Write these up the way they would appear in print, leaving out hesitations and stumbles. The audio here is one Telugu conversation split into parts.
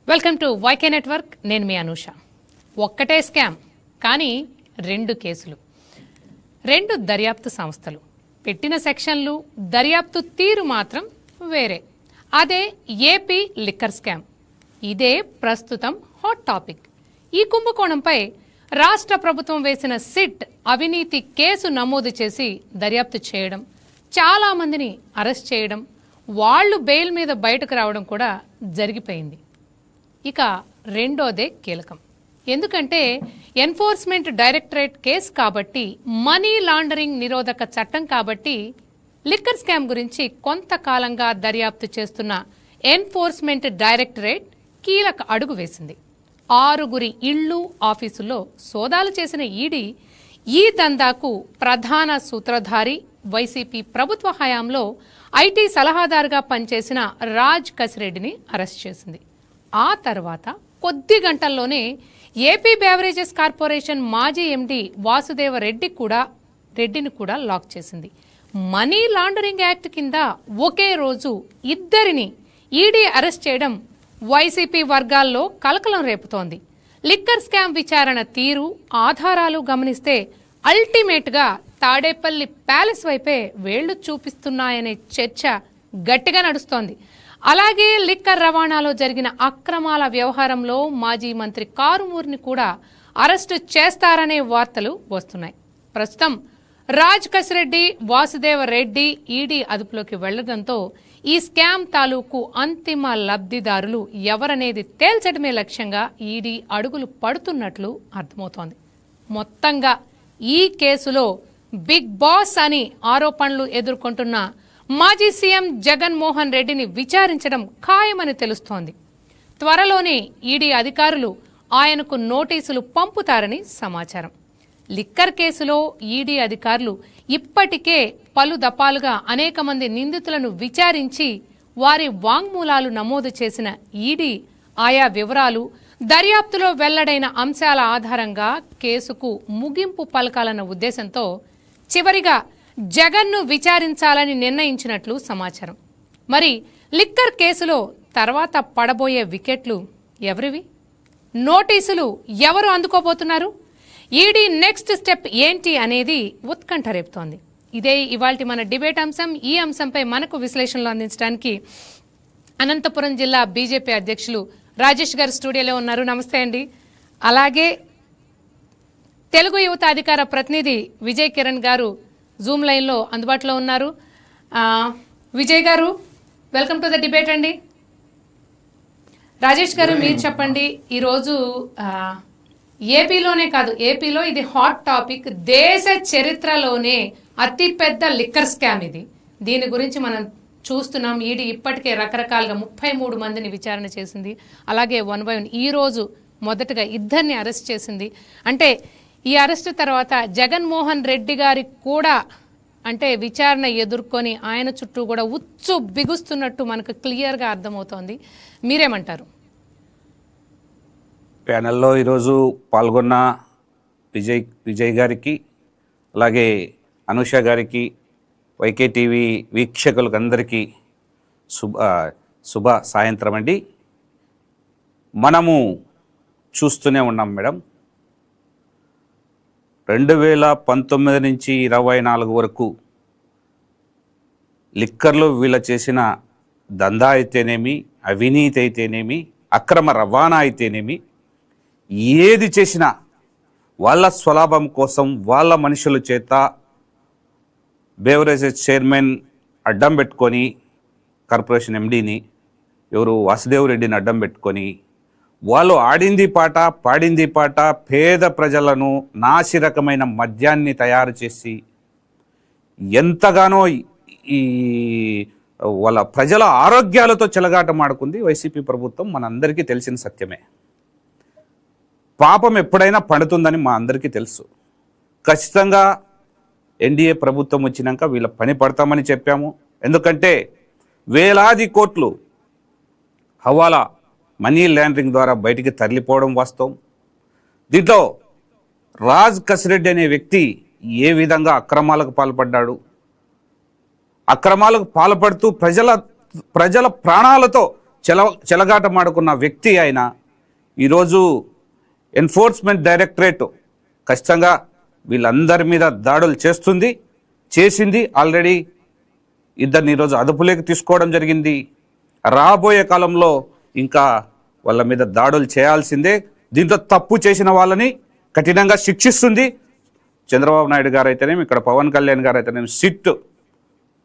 Welcome to YK network. నేను మీ అనూష. ఒక్కటే స్కామ్ కానీ రెండు కేసులు, రెండు దర్యాప్తు సంస్థలు, పెట్టిన సెక్షన్లు, దర్యాప్తు తీరు మాత్రం వేరే. అదే ఏపీ లిక్కర్ స్కామ్. ఇదే ప్రస్తుతం హాట్ టాపిక్. ఈ కుంభకోణంపై రాష్ట్ర ప్రభుత్వం వేసిన సిట్ అవినీతి కేసు నమోదు చేసి దర్యాప్తు చేయడం, చాలా మందిని అరెస్ట్ చేయడం, వాళ్ళు బెయిల్ మీద బయటకు రావడం కూడా జరిగిపోయింది. ఇక రెండోదే కీలకం. ఎందుకంటే ఎన్ఫోర్స్మెంట్ డైరెక్టరేట్ కేసు కాబట్టి, మనీ లాండరింగ్ నిరోధక చట్టం కాబట్టి, లిక్కర్ స్కామ్ గురించి కొంతకాలంగా దర్యాప్తు చేస్తున్న ఎన్ఫోర్స్మెంట్ డైరెక్టరేట్ కీలక అడుగు వేసింది. 6 ఇళ్లు, ఆఫీసుల్లో సోదాలు చేసిన ఈడీ ఈ దందాకు ప్రధాన సూత్రధారి, వైసీపీ ప్రభుత్వ హయాంలో ఐటీ సలహాదారుగా పనిచేసిన రాజ్ కసిరెడ్డిని అరెస్ట్ చేసింది. ఆ తర్వాత కొద్ది గంటల్లోనే ఏపీ బేవరేజెస్ కార్పొరేషన్ మాజీ ఎండీ వాసుదేవ రెడ్డిని కూడా లాక్ చేసింది. మనీ లాండరింగ్ యాక్ట్ కింద ఒకే రోజు ఇద్దరిని ఈడీ అరెస్ట్ చేయడం వైసీపీ వర్గాల్లో కలకలం రేపుతోంది. లిక్కర్ స్కామ్ విచారణ తీరు, ఆధారాలు గమనిస్తే అల్టిమేట్గా తాడేపల్లి ప్యాలెస్ వైపే వేళ్లు చూపిస్తున్నాయనే చర్చ గట్టిగా నడుస్తోంది. అలాగే లిక్కర్ రవాణాలో జరిగిన అక్రమాల వ్యవహారంలో మాజీ మంత్రి కారుమూరిని కూడా అరెస్టు చేస్తారనే వార్తలు వస్తున్నాయి. ప్రస్తుతం రాజ్ కసిరెడ్డి, వాసుదేవ రెడ్డి ఈడీ అదుపులోకి వెళ్లడంతో ఈ స్కామ్ తాలూకు అంతిమ లబ్ధిదారులు ఎవరనేది తేల్చడమే లక్ష్యంగా ఈడీ అడుగులు పడుతున్నట్లు అర్థమవుతోంది. మొత్తంగా ఈ కేసులో బిగ్ బాస్ అని ఆరోపణలు ఎదుర్కొంటున్న మాజీ సీఎం జగన్మోహన్ రెడ్డిని విచారించడం ఖాయమని తెలుస్తోంది. త్వరలోనే ఈడీ అధికారులు ఆయనకు నోటీసులు పంపుతారని సమాచారం. లిక్కర్ కేసులో ఈడీ అధికారులు ఇప్పటికే పలు దఫాలుగా అనేక మంది నిందితులను విచారించి వారి వాంగ్మూలాలు నమోదు చేసిన ఈడీ ఆయా వివరాలు, దర్యాప్తులో వెల్లడైన అంశాల ఆధారంగా కేసుకు ముగింపు పలకాలన్న ఉద్దేశంతో చివరిగా జగన్ను విచారించాలని నిర్ణయించినట్లు సమాచారం. మరి లిక్కర్ కేసులో తర్వాత పడబోయే వికెట్లు ఎవరివి? నోటీసులు ఎవరు అందుకోబోతున్నారు? ఈడీ నెక్స్ట్ స్టెప్ ఏంటి అనేది ఉత్కంఠ రేపుతోంది. ఇదే ఇవాల్టి మన డిబేట్ అంశం. ఈ అంశంపై మనకు విశ్లేషణలు అందించడానికి అనంతపురం జిల్లా బీజేపీ అధ్యక్షులు రాజేష్ గారు స్టూడియోలో ఉన్నారు. నమస్తే అండి. అలాగే తెలుగు యువత అధికార ప్రతినిధి విజయ్ కిరణ్ గారు జూమ్ లైన్లో అందుబాటులో ఉన్నారు. విజయ్ గారు, వెల్కమ్ టు ద డిబేట్ అండి. రాజేష్ గారు, మీరు చెప్పండి. ఈరోజు ఏపీలోనే కాదు, ఏపీలో ఇది హాట్ టాపిక్. దేశ చరిత్రలోనే అతిపెద్ద లిక్కర్ స్కామ్ ఇది. దీని గురించి మనం చూస్తున్నాం. ఈడీ ఇప్పటికే రకరకాలుగా 33 మందిని విచారణ చేసింది. అలాగే 1 by 1 ఈ రోజు మొదటగా 2 అరెస్ట్ చేసింది. అంటే ఈ అరెస్టు తర్వాత జగన్మోహన్ రెడ్డి గారికి కూడా అంటే విచారణ ఎదుర్కొని ఆయన చుట్టూ కూడా ఉచ్చు బిగుస్తున్నట్టు మనకు క్లియర్గా అర్థమవుతోంది. మీరేమంటారు? ప్యానెల్లో ఈరోజు పాల్గొన్న విజయ్ గారికి, అలాగే అనూష గారికి, వైకే టీవీ వీక్షకులకు అందరికీ శుభ సాయంత్రం అండి. మనము చూస్తూనే ఉన్నాం మేడం, 2019 నుంచి 24 వరకు లిక్కర్లో వీళ్ళ చేసిన దందా అయితేనేమి, అవినీతి అయితేనేమి, అక్రమ రవాణా అయితేనేమి, ఏది చేసినా వాళ్ళ స్వలాభం కోసం వాళ్ళ మనుషుల చేత బేవరేజెస్ చైర్మన్ అడ్డం పెట్టుకొని, కార్పొరేషన్ ఎండీని ఎవరు వాసుదేవ్ రెడ్డిని అడ్డం పెట్టుకొని వాళ్ళు ఆడింది పాట పాడింది పాట పేద ప్రజలను నాసిరకమైన మద్యాన్ని తయారు చేసి ఎంతగానో ఈ వాళ్ళ ప్రజల ఆరోగ్యాలతో చెలగాటమాడుకుంది వైసీపీ ప్రభుత్వం. మనందరికీ తెలిసిన సత్యమే. పాపం ఎప్పుడైనా పండుతుందని మా అందరికీ తెలుసు. ఖచ్చితంగా ఎన్డీఏ ప్రభుత్వం వచ్చినాక వీళ్ళ పని పడతామని చెప్పాము. ఎందుకంటే వేలాది కోట్లు హవాలా మనీ లాండరింగ్ ద్వారా బయటికి తరలిపోవడం వాస్తవం. దీంట్లో రాజ్ కసిరెడ్డి అనే వ్యక్తి ఏ విధంగా అక్రమాలకు పాల్పడ్డాడు, అక్రమాలకు పాల్పడుతూ ప్రజల ప్రాణాలతో చెలగాటమాడుకున్న వ్యక్తి ఆయన ఈరోజు ఎన్ఫోర్స్మెంట్ డైరెక్టరేట్ ఖచ్చితంగా వీళ్ళందరి మీద దాడులు చేసింది. ఆల్రెడీ ఇద్దరిని ఈరోజు అదుపులోకి తీసుకోవడం జరిగింది. రాబోయే కాలంలో ఇంకా వాళ్ళ మీద దాడులు చేయాల్సిందే. దీంట్లో తప్పు చేసిన వాళ్ళని కఠినంగా శిక్షిస్తుంది. చంద్రబాబు నాయుడు గారు అయితేనేమి, ఇక్కడ పవన్ కళ్యాణ్ గారు అయితేనేమి సిట్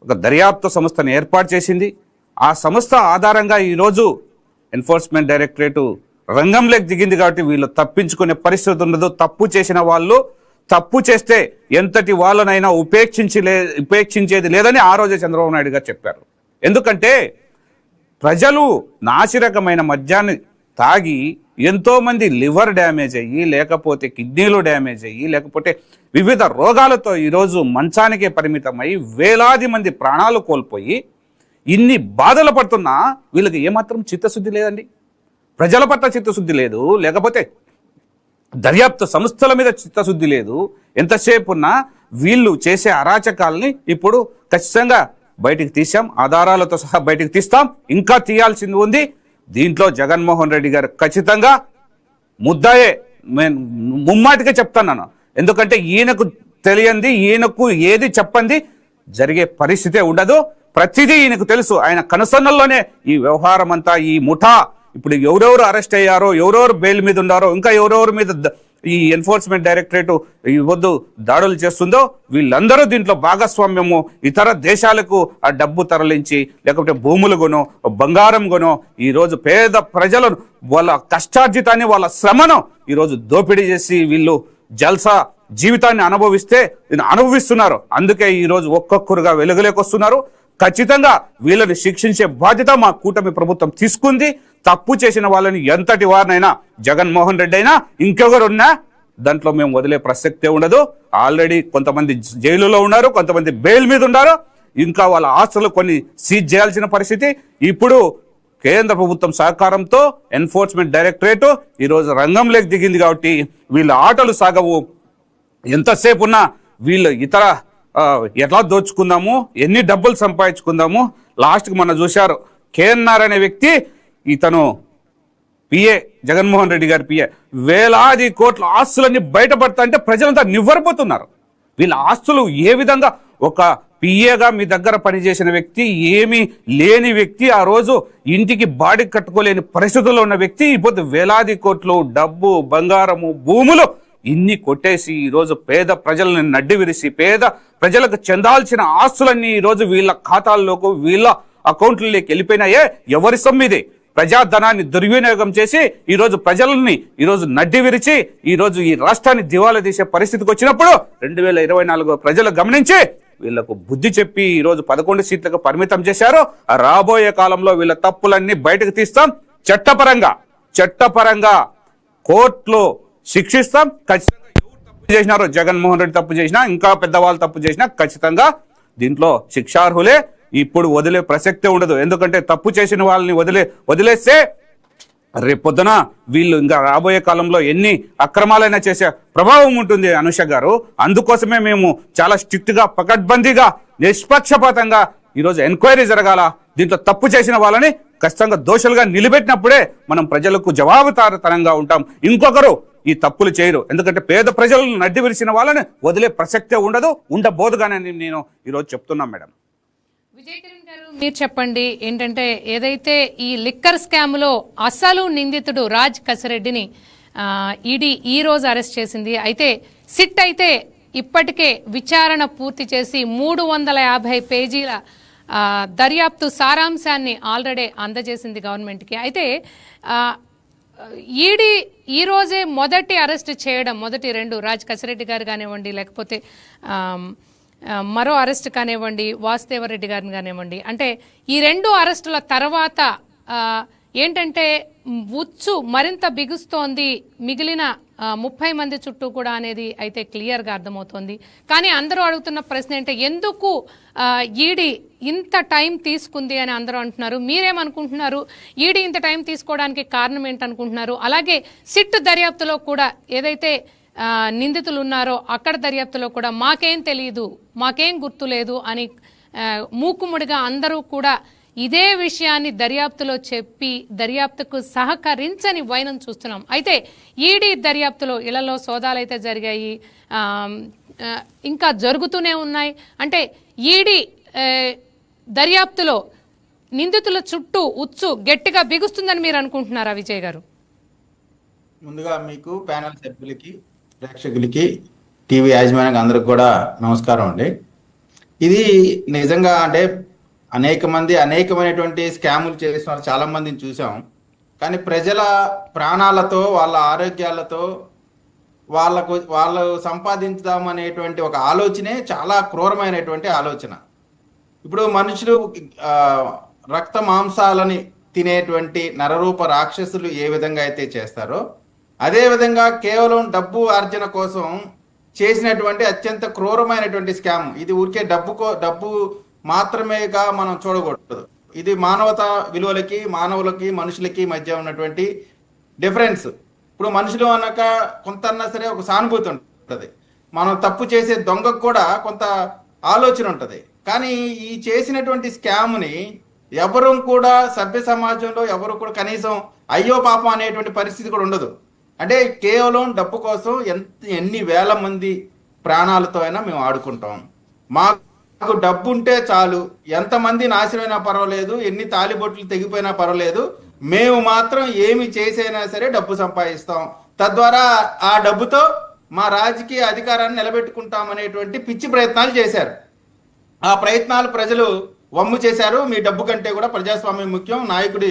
ఒక దర్యాప్తు సంస్థను ఏర్పాటు చేసింది. ఆ సంస్థ ఆధారంగా ఈరోజు ఎన్ఫోర్స్మెంట్ డైరెక్టరేట్ రంగంలోకి దిగింది. కాబట్టి వీళ్ళు తప్పించుకునే పరిస్థితి ఉండదు. తప్పు చేసిన వాళ్ళు తప్పు చేస్తే ఎంతటి వాళ్ళనైనా ఉపేక్షించేది లేదని ఆ రోజే చంద్రబాబు నాయుడు గారు చెప్పారు. ఎందుకంటే ప్రజలు నాసిరకమైన మద్యాన్ని తాగి ఎంతోమంది లివర్ డ్యామేజ్ అయ్యి, లేకపోతే కిడ్నీలు డ్యామేజ్ అయ్యి, లేకపోతే వివిధ రోగాలతో ఈరోజు మంచానికే పరిమితమై వేలాది మంది ప్రాణాలు కోల్పోయి ఇన్ని బాధలు పడుతున్నా వీళ్ళకి ఏమాత్రం చిత్తశుద్ధి లేదండి. ప్రజల పట్ల చిత్తశుద్ధి లేదు, లేకపోతే దర్యాప్తు సంస్థల మీద చిత్తశుద్ధి లేదు. ఎంతసేపు ఉన్నా వీళ్ళు చేసే అరాచకాలని ఇప్పుడు ఖచ్చితంగా బయటికి తీసాం, ఆధారాలతో సహా బయటికి తీస్తాం, ఇంకా తీయాల్సింది ఉంది. దీంట్లో జగన్మోహన్ రెడ్డి గారు ఖచ్చితంగా ముద్దాయే, ముమ్మాటిగా చెప్తాను. ఎందుకంటే ఈయనకు తెలియంది, ఈయనకు ఏది చెప్పంది జరిగే పరిస్థితే ఉండదు. ప్రతిదీ ఈయనకు తెలుసు. ఆయన కనుసన్నల్లోనే ఈ వ్యవహారం అంతా, ఈ ముఠా ఇప్పుడు ఎవరెవరు అరెస్ట్ అయ్యారో, ఎవరెవరు బెయిల్ మీద ఉన్నారో, ఇంకా ఎవరెవరి మీద ఈ ఎన్ఫోర్స్మెంట్ డైరెక్టరేట్ వద్దు దాడులు చేస్తుందో వీళ్ళందరూ దీంట్లో భాగస్వామ్యము. ఇతర దేశాలకు ఆ డబ్బు తరలించి, లేకపోతే భూములు కొనో, బంగారం కొనో ఈరోజు పేద ప్రజలను వాళ్ళ కష్టార్జితాన్ని, వాళ్ళ శ్రమను ఈరోజు దోపిడీ చేసి వీళ్ళు జల్సా జీవితాన్ని అనుభవిస్తున్నారు. అందుకే ఈరోజు ఒక్కొక్కరుగా వెలుగులేకొస్తున్నారు. ఖచ్చితంగా వీళ్ళని శిక్షించే బాధ్యత మా కూటమి ప్రభుత్వం తీసుకుంది. తప్పు చేసిన వాళ్ళని ఎంతటి వారినైనా, జగన్మోహన్ రెడ్డి అయినా ఇంకెవరున్నా దాంట్లో మేము వదిలే ప్రసక్తే ఉండదు. ఆల్రెడీ కొంతమంది జైలులో ఉన్నారు, కొంతమంది బెయిల్ మీద ఉన్నారు. ఇంకా వాళ్ళ ఆస్తులు కొన్ని సీజ్ చేయాల్సిన పరిస్థితి. ఇప్పుడు కేంద్ర ప్రభుత్వం సహకారంతో ఎన్ఫోర్స్మెంట్ డైరెక్టరేట్ ఈరోజు రంగంలోకి దిగింది. కాబట్టి వీళ్ళ ఆటలు సాగవు. ఎంతసేపు ఉన్నా వీళ్ళు ఇతర ఎట్లా దోచుకుందాము, ఎన్ని డబ్బులు సంపాదించుకుందాము. లాస్ట్కి మొన్న చూశారు, కేఎన్ఆర్ అనే వ్యక్తి, ఇతను పిఏ, జగన్మోహన్ రెడ్డి గారి పిఏ, వేలాది కోట్ల ఆస్తులన్నీ బయటపడతా అంటే ప్రజలంతా నివ్వరిపోతున్నారు. వీళ్ళ ఆస్తులు ఏ విధంగా, ఒక పిఏగా మీ దగ్గర పనిచేసిన వ్యక్తి, ఏమీ లేని వ్యక్తి, ఆ రోజు ఇంటికి బాడీ కట్టుకోలేని పరిస్థితుల్లో ఉన్న వ్యక్తి ఇప్పుడు వేలాది కోట్లు డబ్బు, బంగారము, భూములు ఇన్ని కొట్టేసి ఈరోజు పేద ప్రజలను నడ్డి విరిసి, పేద ప్రజలకు చెందాల్సిన ఆస్తులన్నీ ఈరోజు వీళ్ళ ఖాతాల్లోకి, వీళ్ళ అకౌంట్లలోకి వెళ్ళిపోయినాయే. ఎవరి సొమ్మిది? ప్రజాధనాన్ని దుర్వినియోగం చేసి ఈరోజు ప్రజలని ఈరోజు నడ్డి విరిచి ఈరోజు ఈ రాష్ట్రాన్ని దివాలా తీసే పరిస్థితికి వచ్చినప్పుడు 2024 ప్రజలు గమనించి వీళ్లకు బుద్ధి చెప్పి ఈరోజు 11 సీట్లకు పరిమితం చేశారు. రాబోయే కాలంలో వీళ్ళ తప్పులన్నీ బయటకు తీస్తాం. చట్టపరంగా కోర్టులో శిక్షిస్తాం. ఖచ్చితంగా ఎవరు తప్పు చేసినారో, జగన్మోహన్ రెడ్డి తప్పు చేసినా, ఇంకా పెద్దవాళ్ళు తప్పు చేసినా ఖచ్చితంగా దీంట్లో శిక్షార్హులే. ఇప్పుడు వదిలే ప్రసక్తే ఉండదు. ఎందుకంటే తప్పు చేసిన వాళ్ళని వదిలేస్తే రేపొద్దున వీళ్ళు ఇంకా రాబోయే కాలంలో ఎన్ని అక్రమాలైనా చేసే ప్రభావం ఉంటుంది అనుష గారు. అందుకోసమే మేము చాలా స్ట్రిక్ట్ గా, పకడ్బందీగా, నిష్పక్షపాతంగా ఈరోజు ఎంక్వైరీ జరగాల. దీంట్లో తప్పు చేసిన వాళ్ళని ఖచ్చితంగా దోషులుగా నిలబెట్టినప్పుడే మనం ప్రజలకు జవాబుదారీతనంగా ఉంటాం. ఇంకొకరు ఈ తప్పులు చేయరు. ఎందుకంటే పేద ప్రజలను నడ్డి విరిచిన వాళ్ళని వదిలే ప్రసక్తే ఉండబోదుగానే నేను ఈరోజు చెప్తున్నాం. మేడం విజయ్ కిరణ్ గారు, మీరు చెప్పండి, ఏంటంటే ఏదైతే ఈ లిక్కర్ స్కామ్ లో అసలు నిందితుడు రాజ్ కసిరెడ్డిని ఈడీ ఈ రోజు అరెస్ట్ చేసింది. అయితే సిట్ అయితే ఇప్పటికే విచారణ పూర్తి చేసి 350 పేజీల దర్యాప్తు సారాంశాన్ని ఆల్రెడీ అందజేసింది గవర్నమెంట్కి. అయితే ఈడీ ఈ రోజే మొదటి అరెస్ట్ చేయడం, మొదటి 2 రాజ్ కసిరెడ్డి గారు కానివ్వండి, లేకపోతే మరో అరెస్ట్ కానివ్వండి, వాసుదేవరెడ్డి గారిని కానివ్వండి, అంటే ఈ 2 అరెస్టుల తర్వాత ఏంటంటే ఉచ్చు మరింత బిగుస్తోంది మిగిలిన 30 మంది చుట్టూ కూడా అనేది అయితే క్లియర్గా అర్థమవుతోంది. కానీ అందరూ అడుగుతున్న ప్రశ్న ఏంటంటే ఎందుకు ఈడీ ఇంత టైం తీసుకుంది అని అందరూ అంటున్నారు. మీరేమనుకుంటున్నారు? ఈడీ ఇంత టైం తీసుకోవడానికి కారణం ఏంటనుకుంటున్నారు? అలాగే సిట్ దర్యాప్తులో కూడా ఏదైతే నిందితులు ఉన్నారో అక్కడ దర్యాప్తులో కూడా మాకేం తెలియదు, మాకేం గుర్తులేదు అని మూకుముడిగా అందరూ కూడా ఇదే విషయాన్ని దర్యాప్తులో చెప్పి దర్యాప్తుకు సహకరించని వైనం చూస్తున్నాం. అయితే ఈడీ దర్యాప్తులో ఇళ్లలో సోదాలు అయితే జరిగాయి, ఇంకా జరుగుతూనే ఉన్నాయి. అంటే ఈడీ దర్యాప్తులో నిందితుల చుట్టూ ఉచ్చు గట్టిగా బిగుస్తుందని మీరు అనుకుంటున్నారా విజయ్ గారు? ముందుగా మీకు ప్యానల్ సభ్యులకి, ప్రేక్షకులకి, టీవీ యాజమాన్యానికి అందరికి కూడా నమస్కారం అండి. ఇది నిజంగా అంటే అనేకమైనటువంటి స్కాములు చేసిన చాలా మందిని చూసాం. కానీ ప్రజల ప్రాణాలతో, వాళ్ళ ఆరోగ్యాలతో వాళ్ళు సంపాదించుదాం అనేటువంటి ఒక ఆలోచనే చాలా క్రూరమైనటువంటి ఆలోచన. ఇప్పుడు మనుషులు రక్త మాంసాలని తినేటువంటి నరరూప రాక్షసులు ఏ విధంగా అయితే చేస్తారో, అదే విధంగా కేవలం డబ్బు ఆర్జన కోసం చేసినటువంటి అత్యంత క్రూరమైనటువంటి స్కామ్ ఇది. ఊరికే డబ్బు మాత్రమేగా మనం చూడకూడదు. ఇది మానవతా విలువలకి, మనుషులకి మధ్య ఉన్నటువంటి డిఫరెన్స్. ఇప్పుడు మనుషులు అన్నాక కొంతన్నా సరే ఒక సానుభూతి ఉంటుంది. మనం తప్పు చేసే దొంగకు కూడా కొంత ఆలోచన ఉంటుంది. కానీ ఈ చేసినటువంటి స్కామ్ని ఎవరు కూడా సభ్య సమాజంలో ఎవరు కూడా కనీసం అయ్యో పాపం అనేటువంటి పరిస్థితి కూడా ఉండదు. అంటే కేవలం డబ్బు కోసం ఎన్ని వేల మంది ప్రాణాలతో అయినా మేము ఆడుకుంటాం. మాకు డబ్బు ఉంటే చాలు, ఎంతమంది నాశనమైనా పర్వాలేదు, ఎన్ని తాలిబొట్లు తెగిపోయినా పర్వాలేదు, మేము మాత్రం ఏమి చేసైనా సరే డబ్బు సంపాదిస్తాం, తద్వారా ఆ డబ్బుతో మా రాజకీయ అధికారాన్ని నిలబెట్టుకుంటాం అనేటువంటి పిచ్చి ప్రయత్నాలు చేశారు. ఆ ప్రయత్నాలు ప్రజలు వమ్ము చేశారు. మీ డబ్బు కంటే కూడా ప్రజాస్వామ్యం ముఖ్యం, నాయకుడి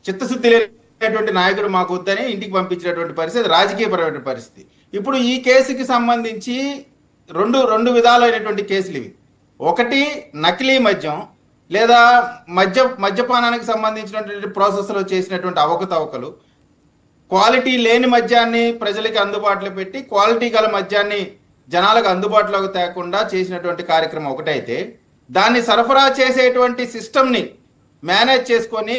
చిత్తశుద్ధి లేనటువంటి నాయకుడు మాకు వద్దని ఇంటికి పంపించినటువంటి పరిస్థితి, రాజకీయపరమైన పరిస్థితి. ఇప్పుడు ఈ కేసుకి సంబంధించి రెండు విధాలైనటువంటి కేసులు ఇవి. ఒకటి నకిలీ మద్యం లేదా మద్యపానానికి సంబంధించినటువంటి ప్రాసెస్లో చేసినటువంటి అవకతవకలు, క్వాలిటీ లేని మద్యాన్ని ప్రజలకి అందుబాటులో పెట్టి క్వాలిటీ గల మద్యాన్ని జనాలకు అందుబాటులోకి తేకుండా చేసినటువంటి కార్యక్రమం ఒకటైతే, దాన్ని సరఫరా చేసేటువంటి సిస్టమ్ని మేనేజ్ చేసుకొని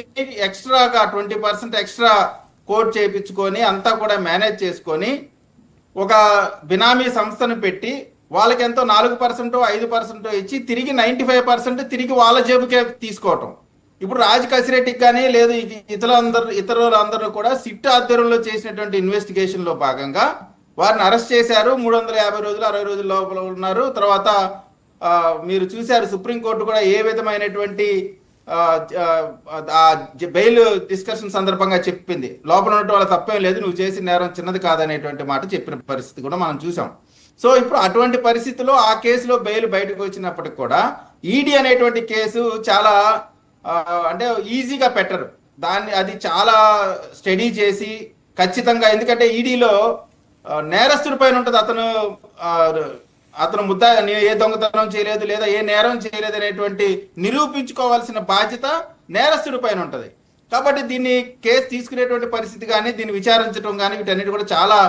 ఎక్స్ట్రాగా 20% ఎక్స్ట్రా కోట్ చేయించుకొని అంతా కూడా మేనేజ్ చేసుకొని ఒక బినామీ సంస్థను పెట్టి వాళ్ళకి ఎంతో 4% 5% ఇచ్చి తిరిగి 95% తిరిగి వాళ్ళ జేబుకే తీసుకోవటం. ఇప్పుడు రాజ్ కసిరెడ్డికి కానీ లేదు ఇతరులందరూ కూడా సిట్ ఆధ్వర్యంలో చేసినటువంటి ఇన్వెస్టిగేషన్లో భాగంగా వారిని అరెస్ట్ చేశారు. 350 రోజులు 60 రోజుల లోపల ఉన్నారు. తర్వాత మీరు చూశారు సుప్రీంకోర్టు కూడా ఏ విధమైనటువంటి బెయిల్ డిస్కషన్ సందర్భంగా చెప్పింది, లోపల ఉన్నట్టు వాళ్ళ తప్పేం లేదు, నువ్వు చేసిన నేరం చిన్నది కాదనేటువంటి మాట చెప్పిన పరిస్థితి కూడా మనం చూసాం. సో ఇప్పుడు అటువంటి పరిస్థితుల్లో ఆ కేసులో బెయిల్ బయటకు వచ్చినప్పటికి కూడా ఈడీ అనేటువంటి కేసు చాలా అంటే ఈజీగా పెట్టరు దాన్ని. అది చాలా స్టడీ చేసి ఖచ్చితంగా, ఎందుకంటే ఈడీలో నేరస్తుడి పైన ఉంటుంది, అతను ఏ దొంగతనం చేయలేదు లేదా ఏ నేరం చేయలేదు అనేటువంటి నిరూపించుకోవాల్సిన బాధ్యత నేరస్తుడి పైన ఉంటుంది. కాబట్టి దీన్ని కేసు తీసుకునేటువంటి పరిస్థితి కానీ దీన్ని విచారించడం కానీ వీటన్నిటి కూడా చాలా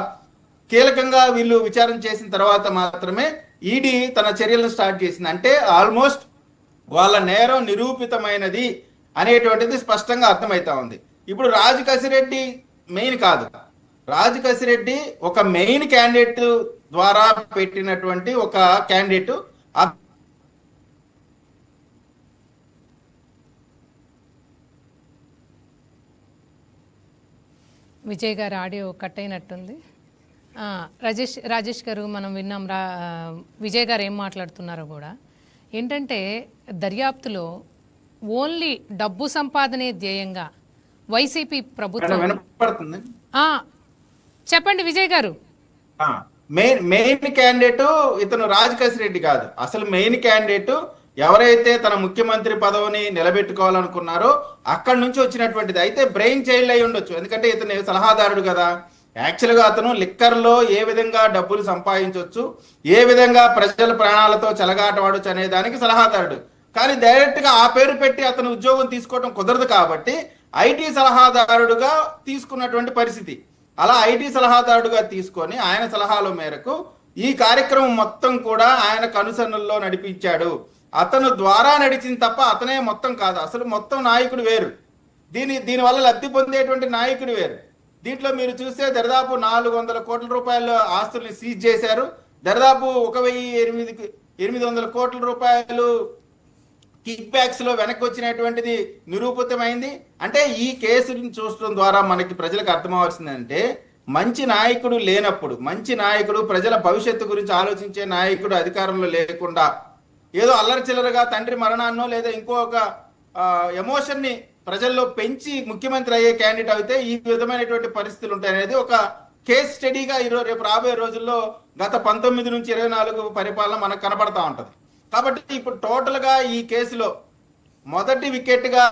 కీలకంగా వీళ్ళు విచారణ చేసిన తర్వాత మాత్రమే ఈడీ తన చర్యలను స్టార్ట్ చేసింది. అంటే ఆల్మోస్ట్ వాళ్ళ నేరం నిరూపితమైనది అనేటువంటిది స్పష్టంగా అర్థమవుతా ఉంది. ఇప్పుడు రాజ్ కసిరెడ్డి మెయిన్ కాదు, రాజ్ కసిరెడ్డి ఒక మెయిన్ క్యాండిడేట్ ద్వారా పెట్టినటువంటి ఒక క్యాండిడేట్. విజయ్ గారు ఆడియో కట్ అయినట్టుంది. రాజేష్ గారు మనం విన్నాం, విజయ్ గారు ఏం మాట్లాడుతున్నారో కూడా. ఏంటంటే దర్యాప్తులో ఓన్లీ డబ్బు సంపాదనే ధ్యేయంగా వైసీపీ ప్రభుత్వం. చెప్పండి విజయ్ గారు. మెయిన్ క్యాండిడేట్ ఇతను రాజ్ కసిరెడ్డి కాదు. అసలు మెయిన్ క్యాండిడేట్ ఎవరైతే తన ముఖ్యమంత్రి పదవిని నిలబెట్టుకోవాలనుకున్నారో అక్కడి నుంచి వచ్చినటువంటిది. అయితే బ్రెయిన్ చైల్డ్ అయి ఉండొచ్చు, ఎందుకంటే ఇతను సలహాదారుడు కదా. యాక్చువల్గా అతను లిక్కర్లో ఏ విధంగా డబ్బులు సంపాదించవచ్చు, ఏ విధంగా ప్రజల ప్రాణాలతో చెలగాటవాడొచ్చు అనే దానికి సలహాదారుడు. కానీ డైరెక్ట్గా ఆ పేరు పెట్టి అతను ఉద్యోగం తీసుకోవడం కుదరదు కాబట్టి ఐటీ సలహాదారుడుగా తీసుకున్నటువంటి పరిస్థితి. అలా ఐటీ సలహాదారుడుగా తీసుకొని ఆయన సలహాల మేరకు ఈ కార్యక్రమం మొత్తం కూడా ఆయన కనుసన్నల్లో నడిపించాడు. అతను ద్వారా నడిచింది తప్ప అతనే మొత్తం కాదు. అసలు మొత్తం నాయకుడు వేరు, దీనివల్ల లబ్ధి పొందేటువంటి నాయకుడు వేరు. దీంట్లో మీరు చూస్తే దరిదాపు 400 కోట్ల రూపాయల ఆస్తుల్ని సీజ్ చేశారు. దరిదాపు 1800 కోట్ల రూపాయలు కిక్ బ్యాక్స్ లో వెనక్కి వచ్చినటువంటిది నిరూపితమైంది. అంటే ఈ కేసుని చూడటం ద్వారా మనకి ప్రజలకు అర్థమవలసిందంటే, మంచి నాయకుడు లేనప్పుడు, మంచి నాయకుడు ప్రజల భవిష్యత్తు గురించి ఆలోచించే నాయకుడు అధికారంలో లేకుండా ఏదో అల్లరి చిల్లరగా తండ్రి మరణాన్నో లేదా ఇంకొక ఎమోషన్ ని ప్రజల్లో పెంచి ముఖ్యమంత్రి అయ్యే క్యాండిడేట్ అయితే ఈ విధమైనటువంటి పరిస్థితులు ఉంటాయనేది ఒక కేస్ స్టడీగా రేపు రాబోయే రోజుల్లో గత 19 నుంచి 24 పరిపాలన మనకు కనబడతా ఉంటది. కాబట్టి ఇప్పుడు టోటల్ గా ఈ కేసులో మొదటి వికెట్ గా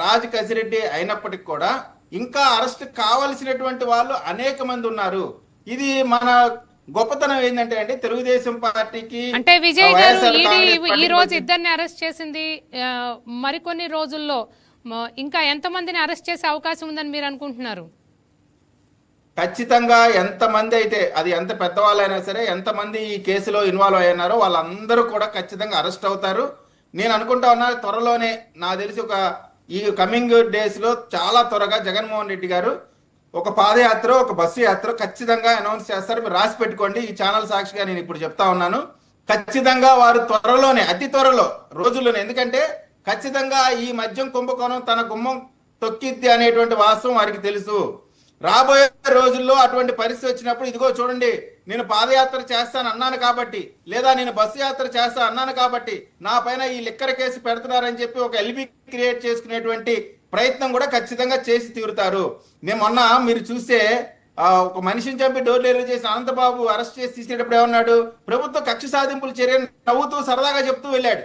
రాజ్ కసిరెడ్డి అయినప్పటికీ కూడా ఇంకా అరెస్ట్ కావలసినటువంటి వాళ్ళు అనేక మంది ఉన్నారు. ఇది మన గొప్పతనం ఏంటంటే అండి, తెలుగుదేశం పార్టీకి అంటే విజయ్ గారు ఈ రోజు ఇద్దరిని అరెస్ట్ చేసింది, మరికొన్ని రోజుల్లో ఇంకా ఎంతమందిని అరెస్ట్ చేసే అవకాశం ఉందని మీరు అనుకుంటున్నారు? ఖచ్చితంగా ఎంతమంది అయితే, అది ఎంత పెద్దవాళ్ళైనా సరే, ఎంతమంది ఈ కేసులో ఇన్వాల్వ్ అయ్యారో వాళ్ళందరూ కూడా ఖచ్చితంగా అరెస్ట్ అవుతారు. నేను అనుకుంటా ఉన్నా త్వరలోనే, నాకు తెలిసి ఈ కమింగ్ డేస్ లో చాలా త్వరగా జగన్మోహన్ రెడ్డి గారు ఒక పాదయాత్ర, ఒక బస్సు యాత్ర ఖచ్చితంగా అనౌన్స్ చేస్తారు. మీరు రాసి పెట్టుకోండి. ఈ ఛానల్ సాక్షిగా నేను ఇప్పుడు చెప్తా ఉన్నాను. ఖచ్చితంగా వారు త్వరలోనే, అతి త్వరలో రోజుల్లోనే, ఎందుకంటే ఖచ్చితంగా ఈ మద్యం కుంభకోణం తన గుమ్మం తొక్కిద్ది అనేటువంటి వాస్తవం వారికి తెలుసు. రాబోయే రోజుల్లో అటువంటి పరిస్థితి వచ్చినప్పుడు, ఇదిగో చూడండి, నేను పాదయాత్ర చేస్తాను అన్నాను కాబట్టి, లేదా నేను బస్సు యాత్ర చేస్తాను అన్నాను కాబట్టి నా పైన ఈ లిక్కర్ కేసు పెడుతున్నారని చెప్పి ఒక ఎల్బీ క్రియేట్ చేసుకునేటువంటి ప్రయత్నం కూడా ఖచ్చితంగా చేసి తీరుతారు. నేను మొన్న మీరు చూస్తే ఒక మనిషిని చంపి డోర్ డెలివరీ చేసిన అనంతబాబు అరెస్ట్ చేసి తీసేటప్పుడు ఏమన్నాడు, ప్రభుత్వ కక్ష సాధింపుల చర్యను నవ్వుతూ సరదాగా చెప్తూ వెళ్ళాడు.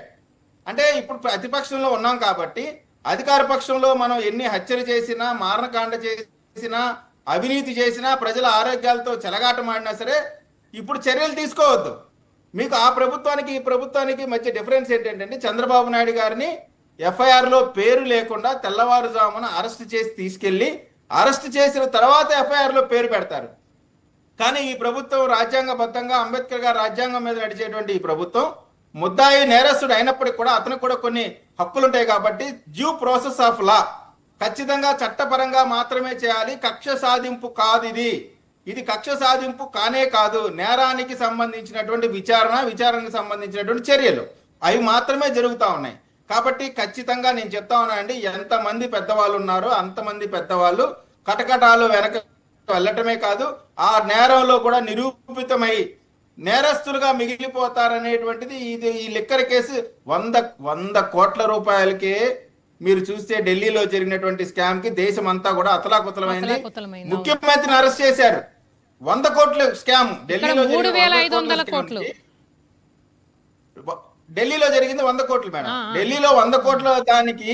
అంటే ఇప్పుడు ప్రతిపక్షంలో ఉన్నాం కాబట్టి, అధికార పక్షంలో మనం ఎన్ని హత్యలు చేసినా, మారణకాండ చేసినా, అవినీతి చేసినా, ప్రజల ఆరోగ్యాలతో చెలగాటమాడినా సరే ఇప్పుడు చర్యలు తీసుకోవద్దు. మీకు ఆ ప్రభుత్వానికి ఈ ప్రభుత్వానికి మధ్య డిఫరెన్స్ ఏంటంటే, చంద్రబాబు నాయుడు గారిని ఎఫ్ఐఆర్ లో పేరు లేకుండా తెల్లవారుజామున అరెస్ట్ చేసి తీసుకెళ్లి, అరెస్ట్ చేసిన తర్వాత ఎఫ్ఐఆర్ లో పేరు పెడతారు. కానీ ఈ ప్రభుత్వం రాజ్యాంగబద్ధంగా అంబేద్కర్ గారు రాజ్యాంగం మీద నడిచేటువంటి ఈ ప్రభుత్వం ముద్దాయి నేరస్తుడు అయినప్పటికీ కూడా అతనికి కూడా కొన్ని హక్కులు ఉంటాయి కాబట్టి డ్యూ ప్రాసెస్ ఆఫ్ లా ఖచ్చితంగా చట్టపరంగా మాత్రమే చేయాలి. కక్ష సాధింపు కాదు ఇది కక్ష సాధింపు కానే కాదు. నేరానికి సంబంధించినటువంటి విచారణకు సంబంధించినటువంటి చర్యలు అవి మాత్రమే జరుగుతూ ఉన్నాయి. కాబట్టి ఖచ్చితంగా నేను చెప్తా ఉన్నానండి, ఎంతమంది పెద్దవాళ్ళు ఉన్నారో అంతమంది పెద్దవాళ్ళు కటకటాలు వెనక వెళ్ళటమే కాదు, ఆ నేరంలో కూడా నిరూపితమై నేరస్తులుగా మిగిలిపోతారనేటువంటిది ఈ లిక్కర్ కేసు 100 కోట్ల రూపాయలకే మీరు చూస్తే ఢిల్లీలో జరిగినటువంటి స్కామ్ కి దేశం అంతా కూడా అతలాకుతలమైంది. ముఖ్యమంత్రిని అరెస్ట్ చేశారు. 100 కోట్ల స్కామ్ ఢిల్లీలో జరిగింది 100 కోట్లు మేడం. ఢిల్లీలో 100 కోట్ల దానికి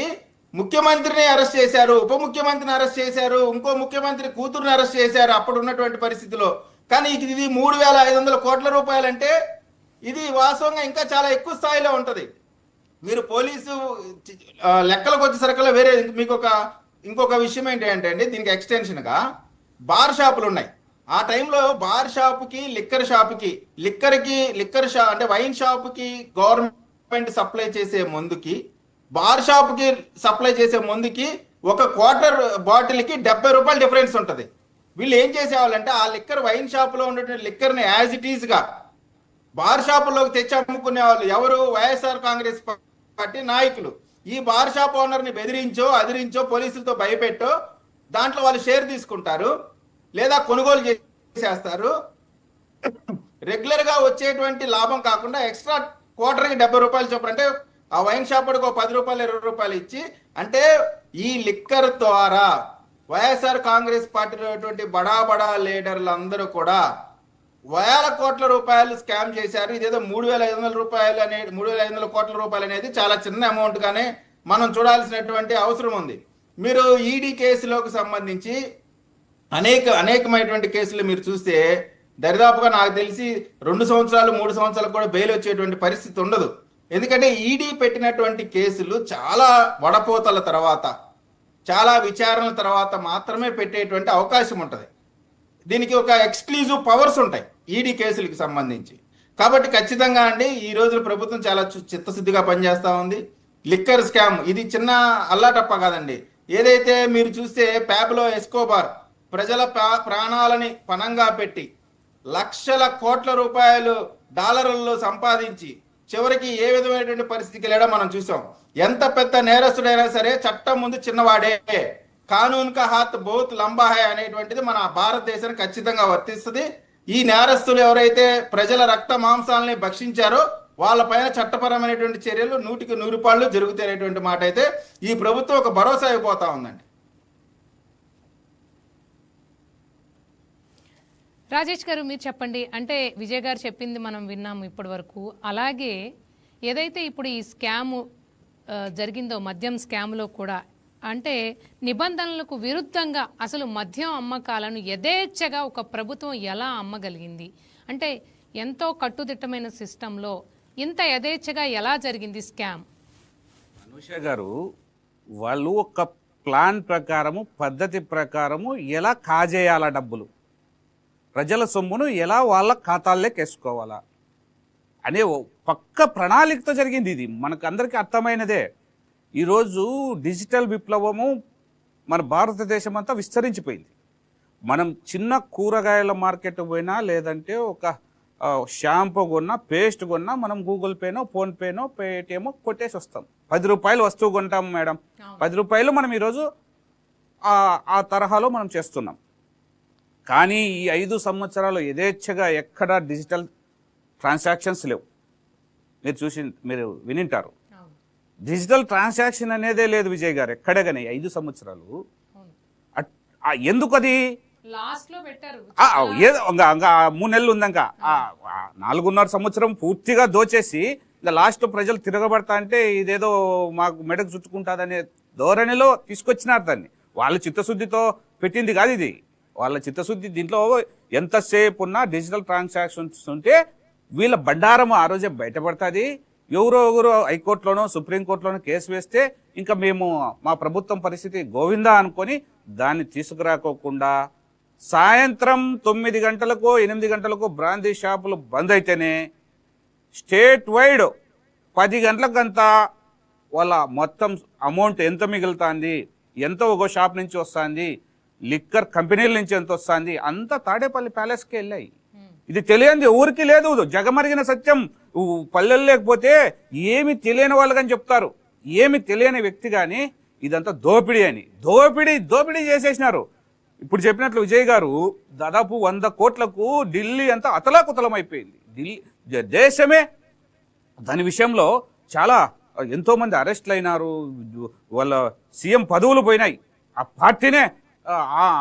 ముఖ్యమంత్రిని అరెస్ట్ చేశారు, ఉప ముఖ్యమంత్రిని అరెస్ట్ చేశారు, ఇంకో ముఖ్యమంత్రి కూతురుని అరెస్ట్ చేశారు అప్పుడు ఉన్నటువంటి పరిస్థితిలో. కానీ ఇది 3,500 కోట్ల రూపాయలు అంటే ఇది వాస్తవంగా ఇంకా చాలా ఎక్కువ స్థాయిలో ఉంటది. మీరు పోలీసు లెక్కలకు వచ్చేసరికల్లా వేరే మీకు ఇంకొక విషయం ఏంటంటే అండి, దీనికి ఎక్స్టెన్షన్ గా బార్ షాపులు ఉన్నాయి. ఆ టైంలో బార్ షాపుకి లిక్కర్ షాప్ అంటే వైన్ షాపుకి గవర్నమెంట్ సప్లై చేసే ముందుకి, బార్ షాపుకి సప్లై చేసే ముందుకి ఒక క్వార్టర్ బాటిల్ కి 70 రూపాయలు డిఫరెన్స్ ఉంటది. వీళ్ళు ఏం చేసేవాళ్ళంటే ఆ లిక్కర్ వైన్ షాప్ లో ఉన్నటువంటి లిక్కర్ ని యాజ్ ఇట్ ఈజ్ గా బార్ షాపుల్లోకి తెచ్చి అమ్ముకునే వాళ్ళు ఎవరు? వైఎస్ఆర్ కాంగ్రెస్ పార్టీ నాయకులు. ఈ బార్ షాప్ ఓనర్ ని బెదిరించో అదిరించో పోలీసులతో భయపెట్టో దాంట్లో వాళ్ళు షేర్ తీసుకుంటారు లేదా కొనుగోలు చేసేస్తారు. రెగ్యులర్ గా వచ్చేటువంటి లాభం కాకుండా ఎక్స్ట్రా క్వార్టర్కి 70 రూపాయలు చొప్పున, అంటే ఆ వైన్ షాప్ ఒక 10 రూపాయలు 20 రూపాయలు ఇచ్చి, అంటే ఈ లిక్కర్ ద్వారా వైఎస్ఆర్ కాంగ్రెస్ పార్టీలో బడా లీడర్లు అందరూ కూడా వేల కోట్ల రూపాయలు స్కామ్ చేశారు. ఇదేదో 3,500 రూపాయలు 3,500 కోట్ల రూపాయలు అనేది చాలా చిన్న అమౌంట్ గానే మనం చూడాల్సినటువంటి అవసరం ఉంది. మీరు ఈడీ కేసులకు సంబంధించి అనేకమైనటువంటి కేసులు మీరు చూస్తే దరిదాపుగా నాకు తెలిసి 2 సంవత్సరాలు 3 సంవత్సరాలు కూడా బెయిల్ వచ్చేటువంటి పరిస్థితి ఉండదు. ఎందుకంటే ఈడీ పెట్టినటువంటి కేసులు చాలా వడపోతల తర్వాత, చాలా విచారణల తర్వాత మాత్రమే పెట్టేటువంటి అవకాశం ఉంటుంది. దీనికి ఒక ఎక్స్క్లూజివ్ పవర్స్ ఉంటాయి ఈడీ కేసులకు సంబంధించి. కాబట్టి ఖచ్చితంగా అండి ఈ రోజు ప్రభుత్వం చాలా చిత్తశుద్ధిగా పనిచేస్తా ఉంది. లిక్కర్ స్కామ్ ఇది చిన్న అల్లాటప్ప కాదండి. ఏదైతే మీరు చూస్తే ప్యాబ్లో ఎస్కోబార్ ప్రజల ప్రాణాలని పణంగా పెట్టి లక్షల కోట్ల రూపాయలు డాలర్లలో సంపాదించి చివరికి ఏ విధమైనటువంటి పరిస్థితికి వెళ్ళాడో మనం చూసాం. ఎంత పెద్ద నేరస్తుడైనా సరే చట్టం ముందు చిన్నవాడే. కానూన్ కా హాత్ బహుత్ లంబా హై అనేటువంటిది మన భారతదేశానికి ఖచ్చితంగా వర్తిస్తుంది. ఈ నేరస్తులు ఎవరైతే ప్రజల రక్త మాంసాలని భక్షించారో వాళ్ళపైన చట్టపరమైనటువంటి చర్యలు 100% జరుగుతాయనేటువంటి మాట అయితే ఈ ప్రభుత్వం ఒక భరోసా అయిపోతా ఉందండి. రాజేష్ గారు మీరు చెప్పండి. అంటే విజయ్ గారు చెప్పింది మనం విన్నాము ఇప్పటి వరకు. అలాగే ఏదైతే ఇప్పుడు ఈ స్కాము జరిగిందో మద్యం స్కామ్లో కూడా అంటే నిబంధనలకు విరుద్ధంగా అసలు మద్యం అమ్మకాలను యథేచ్ఛగా ఒక ప్రభుత్వం ఎలా అమ్మగలిగింది? అంటే ఎంతో కట్టుదిట్టమైన సిస్టంలో ఇంత యథేచ్ఛగా ఎలా జరిగింది స్కామ్? అనూష గారు, వాళ్ళు ఒక ప్లాన్ ప్రకారము పద్ధతి ప్రకారము ఎలా కాజేయాలా, డబ్బులు ప్రజల సొమ్మును ఎలా వాళ్ళ ఖాతాల్లోకి వేసుకోవాలా అనే పక్క ప్రణాళికతో జరిగింది. ఇది మనకు అందరికీ అర్థమైనదే. ఈరోజు డిజిటల్ విప్లవము మన భారతదేశం అంతా విస్తరించిపోయింది. మనం చిన్న కూరగాయల మార్కెట్ పోయినా లేదంటే ఒక షాంపూ కొన్నా పేస్ట్ కొన్నా మనం గూగుల్ పేనో ఫోన్పేనో పేటిఎమో కొట్టేసి వస్తాం. 10 రూపాయలు వస్తువు కొంటాం మేడం, 10 రూపాయలు మనం ఈరోజు ఆ తరహాలో మనం చేస్తున్నాం. కానీ ఈ 5 సంవత్సరాలు యథేచ్ఛగా ఎక్కడ డిజిటల్ ట్రాన్సాక్షన్స్ లేవు. మీరు వినింటారు, డిజిటల్ ట్రాన్సాక్షన్ అనేదే లేదు విజయ్ గారు ఎక్కడ. కానీ 5 సంవత్సరాలు ఎందుకు? అది లాస్ట్ లో పెట్టారు. ఏదో 3 నెలలు ఉందాక 4.5 సంవత్సరం పూర్తిగా దోచేసి ఇంకా లాస్ట్ ప్రజలు తిరగబడతా అంటే ఇదేదో మాకు మెడకు చుట్టుకుంటుందనే ధోరణిలో తీసుకొచ్చినారు దాన్ని. వాళ్ళ చిత్తశుద్ధితో పెట్టింది కాదు ఇది. వాళ్ళ చిత్తశుద్ధి దీంట్లో ఎంతసేపు ఉన్నా డిజిటల్ ట్రాన్సాక్షన్స్ ఉంటే వీళ్ళ బండారం ఆ రోజే బయటపడుతుంది. ఎవరో హైకోర్టులోనో సుప్రీంకోర్టులోనో కేసు వేస్తే ఇంకా మా ప్రభుత్వం పరిస్థితి గోవిందా అనుకొని దాన్ని తీసుకురాకోకుండా సాయంత్రం 9 గంటలకో 8 గంటలకో బ్రాందీ షాపులు బంద్ అయితేనే స్టేట్ వైడ్ 10 గంటలకంతా వాళ్ళ మొత్తం అమౌంట్ ఎంత మిగులుతుంది, ఎంత ఒక షాప్ నుంచి వస్తుంది, లిక్కర్ కంపెనీల నుంచి ఎంత వస్తుంది, అంతా తాడేపల్లి ప్యాలెస్కి వెళ్ళాయి. ఇది తెలియంది ఊరికి లేదు. జగమరిగిన సత్యం పల్లెలు లేకపోతే ఏమి తెలియని వాళ్ళు కానీ చెప్తారు. ఏమి తెలియని వ్యక్తి కానీ ఇదంతా దోపిడీ అని దోపిడీ చేసేసినారు. ఇప్పుడు చెప్పినట్లు విజయ్ గారు దాదాపు 100 కోట్లకు ఢిల్లీ అంతా అతలాకుతలం అయిపోయింది. దేశమే దాని విషయంలో చాలా ఎంతో మంది అరెస్ట్లు అయినారు. వాళ్ళ సీఎం పదవులు పోయినాయి. ఆ పార్టీనే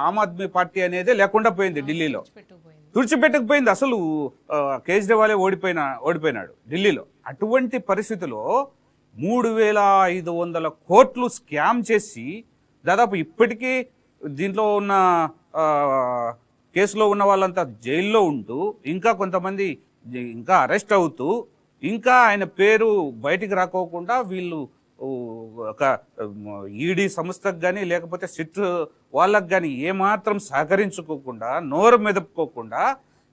ఆమ్ ఆద్మీ పార్టీ అనేది లేకుండా పోయింది ఢిల్లీలో, తుడిచిపెట్టకపోయింది. అసలు కేజ్రీవాలే ఓడిపోయినాడు ఢిల్లీలో. అటువంటి పరిస్థితిలో 3500 కోట్లు స్కామ్ చేసి దాదాపు ఇప్పటికీ దీంట్లో ఉన్న కేసులో ఉన్న వాళ్ళంతా జైల్లో ఉంటూ ఇంకా కొంతమంది ఇంకా అరెస్ట్ అవుతూ ఇంకా ఆయన పేరు బయటికి రాకోకుండా వీళ్ళు ఒక ఈడీ సంస్థకు కానీ లేకపోతే సిట్ వాళ్ళకు కానీ ఏమాత్రం సహకరించుకోకుండా నోరు మెదపుకోకుండా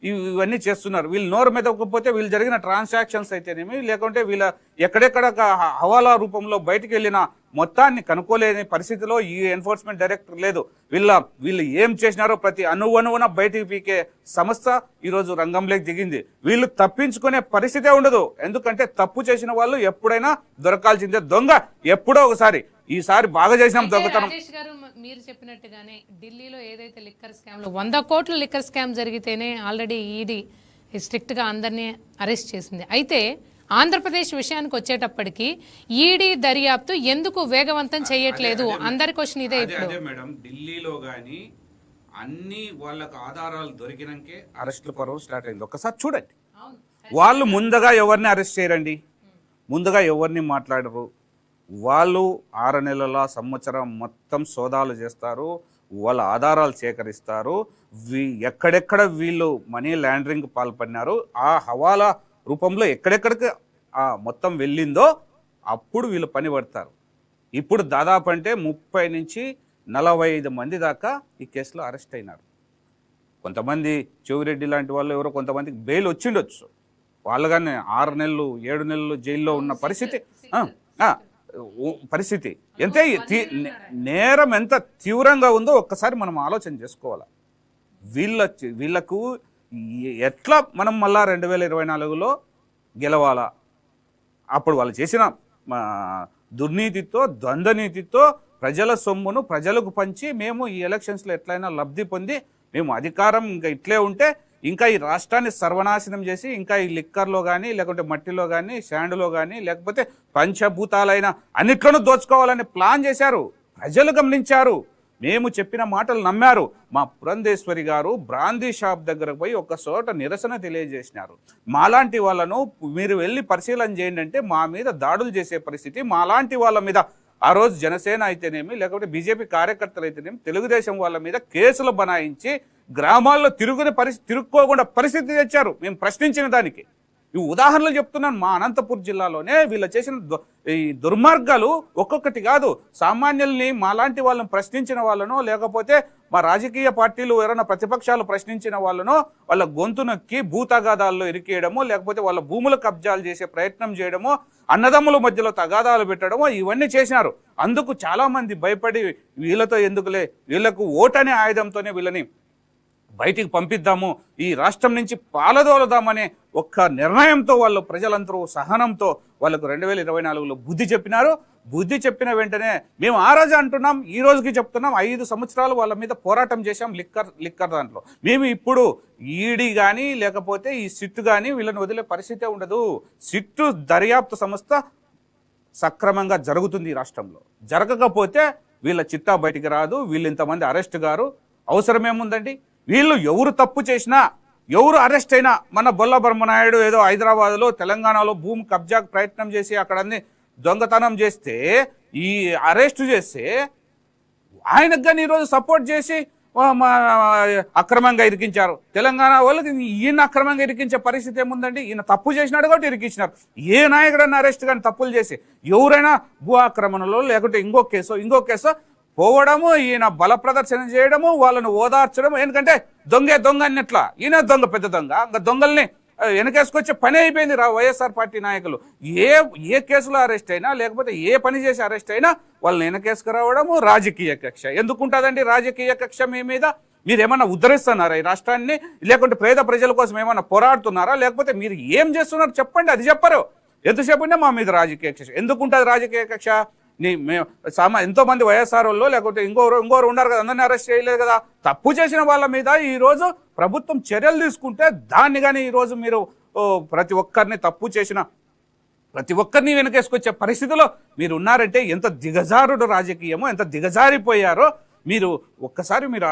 ఇవన్నీ చేస్తున్నారు. వీళ్ళు నోరు మెదపకపోతే వీళ్ళు జరిగిన ట్రాన్సాక్షన్స్ అయితేనేమి లేకుంటే వీళ్ళ ఎక్కడెక్కడ హవాలా రూపంలో బయటికి వెళ్ళిన మొత్తాన్ని కనుక్కోలేని పరిస్థితిలో ఈ ఎన్ఫోర్స్మెంట్ డైరెక్టర్ లేదు. వీళ్ళు ఏం చేసినారో ప్రతి అణువణువున బయటికి పీకే సంస్థ ఈరోజు రంగంలోకి దిగింది. వీళ్ళు తప్పించుకునే పరిస్థితే ఉండదు. ఎందుకంటే తప్పు చేసిన వాళ్ళు ఎప్పుడైనా దొరకాల్సిందే. దొంగ ఎప్పుడో ఒకసారి, ఈసారి బాగా చేసినాం దొంగతనం. మీరు చెప్పినట్టుగానే ఢిల్లీలో ఏదైతే లిక్కర్ స్కామ్ లో 100 కోట్ల లిక్కర్ స్కామ్ జరిగితేనే ఆల్రెడీ ఈడీ స్ట్రిక్ట్ గా అందరినీ అరెస్ట్ చేసింది. అయితే ఆంధ్రప్రదేశ్ విషయానికి వచ్చేటప్పటికి ఈడీ దర్యాప్తు ఎందుకు వేగవంతం చేయట్లేదు? అందరి క్వశ్చన్ ఇదే. ఇప్పుడు మేడం ఢిల్లీలో గానీ అన్ని వాళ్ళకు ఆధారాలు దొరికినాకే అరెస్టుల పర్వం స్టార్ట్ అయింది. ఒకసారి చూడండి, వాళ్ళు ముందుగా ఎవరిని అరెస్ట్ చేయరండి, ముందుగా ఎవరిని మాట్లాడరు. వాళ్ళు 6 నెలల సంవత్సరం మొత్తం సోదాలు చేస్తారు, వాళ్ళ ఆధారాలు సేకరిస్తారు. ఎక్కడెక్కడ వీళ్ళు మనీ లాండరింగ్ పాల్పడినారు, ఆ హవాలా రూపంలో ఎక్కడెక్కడికి మొత్తం వెళ్ళిందో అప్పుడు వీళ్ళు పని పడతారు. ఇప్పుడు దాదాపు అంటే 30 నుంచి 45 మంది దాకా ఈ కేసులో అరెస్ట్ అయినారు. కొంతమంది చెవిరెడ్డి లాంటి వాళ్ళు ఎవరో కొంతమందికి బెయిల్ వచ్చిండొచ్చు. వాళ్ళు కానీ 6 నెలలు 7 నెలలు జైల్లో ఉన్న పరిస్థితి ఎంత నేరం ఎంత తీవ్రంగా ఉందో ఒక్కసారి మనం ఆలోచన చేసుకోవాలి. వీళ్ళకు ఎట్లా మనం మళ్ళా 2024లో గెలవాలా, అప్పుడు వాళ్ళు చేసిన దుర్నీతితో ద్వంద్వనీతితో ప్రజల సొమ్మును ప్రజలకు పంచి మేము ఈ ఎలక్షన్స్లో ఎట్లయినా లబ్ధి పొంది మేము అధికారం ఇంకా ఇట్లే ఉంటే ఇంకా ఈ రాష్ట్రాన్ని సర్వనాశనం చేసి ఇంకా ఈ లిక్కర్లో కానీ లేకుంటే మట్టిలో కానీ శాండ్లో కానీ లేకపోతే పంచభూతాలైన అన్నిట్లోనూ దోచుకోవాలని ప్లాన్ చేశారు. ప్రజలు గమనించారు, మేము చెప్పిన మాటలు నమ్మారు. మా పురంధేశ్వరి గారు బ్రాందీ షాప్ దగ్గరకు పోయి ఒక చోట నిరసన తెలియజేసినారు. మాలాంటి వాళ్ళను మీరు వెళ్ళి పరిశీలన చేయండి అంటే మా మీద దాడులు చేసే పరిస్థితి, మాలాంటి వాళ్ళ మీద ఆ రోజు జనసేన అయితేనేమి లేకపోతే బీజేపీ కార్యకర్తలు అయితేనేమి తెలుగుదేశం వాళ్ళ మీద కేసులు బనాయించి గ్రామాల్లో తిరుక్కోకుండా పరిస్థితి తెచ్చారు మేము ప్రశ్నించిన దానికి. ఈ ఉదాహరణలు చెప్తున్నాను. మా అనంతపురం జిల్లాలోనే వీళ్ళు చేసిన ఈ దుర్మార్గాలు ఒక్కొక్కటి కాదు. సామాన్యుల్ని మాలాంటి వాళ్ళని ప్రశ్నించిన వాళ్ళనో లేకపోతే మా రాజకీయ పార్టీలు ఎవరైనా ప్రతిపక్షాలు ప్రశ్నించిన వాళ్ళనో వాళ్ళ గొంతు నొక్కి భూతగాదాల్లో ఇరికేయడమో లేకపోతే వాళ్ళ భూముల కబ్జాలు చేసే ప్రయత్నం చేయడమో అన్నదమ్ముల మధ్యలో తగాదాలు పెట్టడమో ఇవన్నీ చేసినారు. అందుకు చాలా మంది భయపడి వీళ్ళతో ఎందుకులే, వీళ్లకు ఓటనే ఆయుధంతోనే వీళ్ళని బయటికి పంపిద్దాము, ఈ రాష్ట్రం నుంచి పాలదోలదామనే ఒక్క నిర్ణయంతో వాళ్ళు ప్రజలందరూ సహనంతో వాళ్ళకు 2024లో బుద్ధి చెప్పినారు. బుద్ధి చెప్పిన వెంటనే మేము ఆ రోజు అంటున్నాం, ఈ రోజుకి చెప్తున్నాం, 5 సంవత్సరాలు వాళ్ళ మీద పోరాటం చేశాం లిక్కర్ దాంట్లో. మేము ఇప్పుడు ఈడీ కానీ లేకపోతే ఈ సిట్ కానీ వీళ్ళని వదిలే పరిస్థితే ఉండదు. సిట్టు దర్యాప్తు సంస్థ సక్రమంగా జరుగుతుంది ఈ రాష్ట్రంలో. జరగకపోతే వీళ్ళ చిట్టా బయటికి రాదు. వీళ్ళు ఇంతమంది అరెస్ట్ గారు అవసరమేముందండి? వీళ్ళు ఎవరు తప్పు చేసినా ఎవరు అరెస్ట్ అయినా, మన బొల్ల బ్రహ్మనాయుడు ఏదో హైదరాబాద్లో తెలంగాణలో భూమి కబ్జాకు ప్రయత్నం చేసి అక్కడన్నీ దొంగతనం చేస్తే ఈ అరెస్టు చేస్తే ఆయనకు కానీ ఈరోజు సపోర్ట్ చేసి అక్రమంగా ఇరికించారు. తెలంగాణ వాళ్ళకి ఈయన అక్రమంగా ఇరికించే పరిస్థితి ఏముందండి? ఈయన తప్పు చేసినాడు కాబట్టి ఇరికించినారు. ఏ నాయకుడైనా అరెస్ట్ కానీ తప్పులు చేసి ఎవరైనా భూ ఆక్రమణలో లేకుంటే ఇంకో కేసో పోవడము, ఈయన బల ప్రదర్శన చేయడము, వాళ్ళను ఓదార్చడము. ఎందుకంటే దొంగ అన్నట్లా ఈయన దొంగ, పెద్ద దొంగ. ఇంకా దొంగల్ని వెనకేసుకొచ్చే పని అయిపోయింది వైఎస్ఆర్ పార్టీ నాయకులు. ఏ కేసులో అరెస్ట్ అయినా లేకపోతే ఏ పని చేసి అరెస్ట్ అయినా వాళ్ళని వెనకేసుకురావడము రాజకీయ కక్ష. ఎందుకుంటుందండి రాజకీయ కక్ష మీ మీద? మీరు ఏమన్నా ఉద్ధరిస్తున్నారా ఈ రాష్ట్రాన్ని? లేకుంటే పేద ప్రజల కోసం ఏమన్నా పోరాడుతున్నారా? లేకపోతే మీరు ఏం చేస్తున్నారు చెప్పండి, అది చెప్పరు. ఎంతసేపు మా మీద రాజకీయ కక్ష ఎందుకుంటుంది? రాజకీయ కక్ష ఎంతో మంది వైఎస్ఆర్ వాళ్ళు లేకపోతే ఇంకోరు ఉన్నారు కదా, అందరినీ అరెస్ట్ చేయలేదు కదా. తప్పు చేసిన వాళ్ళ మీద ఈరోజు ప్రభుత్వం చర్యలు తీసుకుంటే దాన్ని కానీ ఈరోజు మీరు ప్రతి ఒక్కరిని తప్పు చేసిన ప్రతి ఒక్కరిని వెనకేసుకొచ్చే పరిస్థితిలో మీరు ఉన్నారంటే ఎంత దిగజారుడు రాజకీయమో, ఎంత దిగజారిపోయారో. మీరు ఒక్కసారి మీరు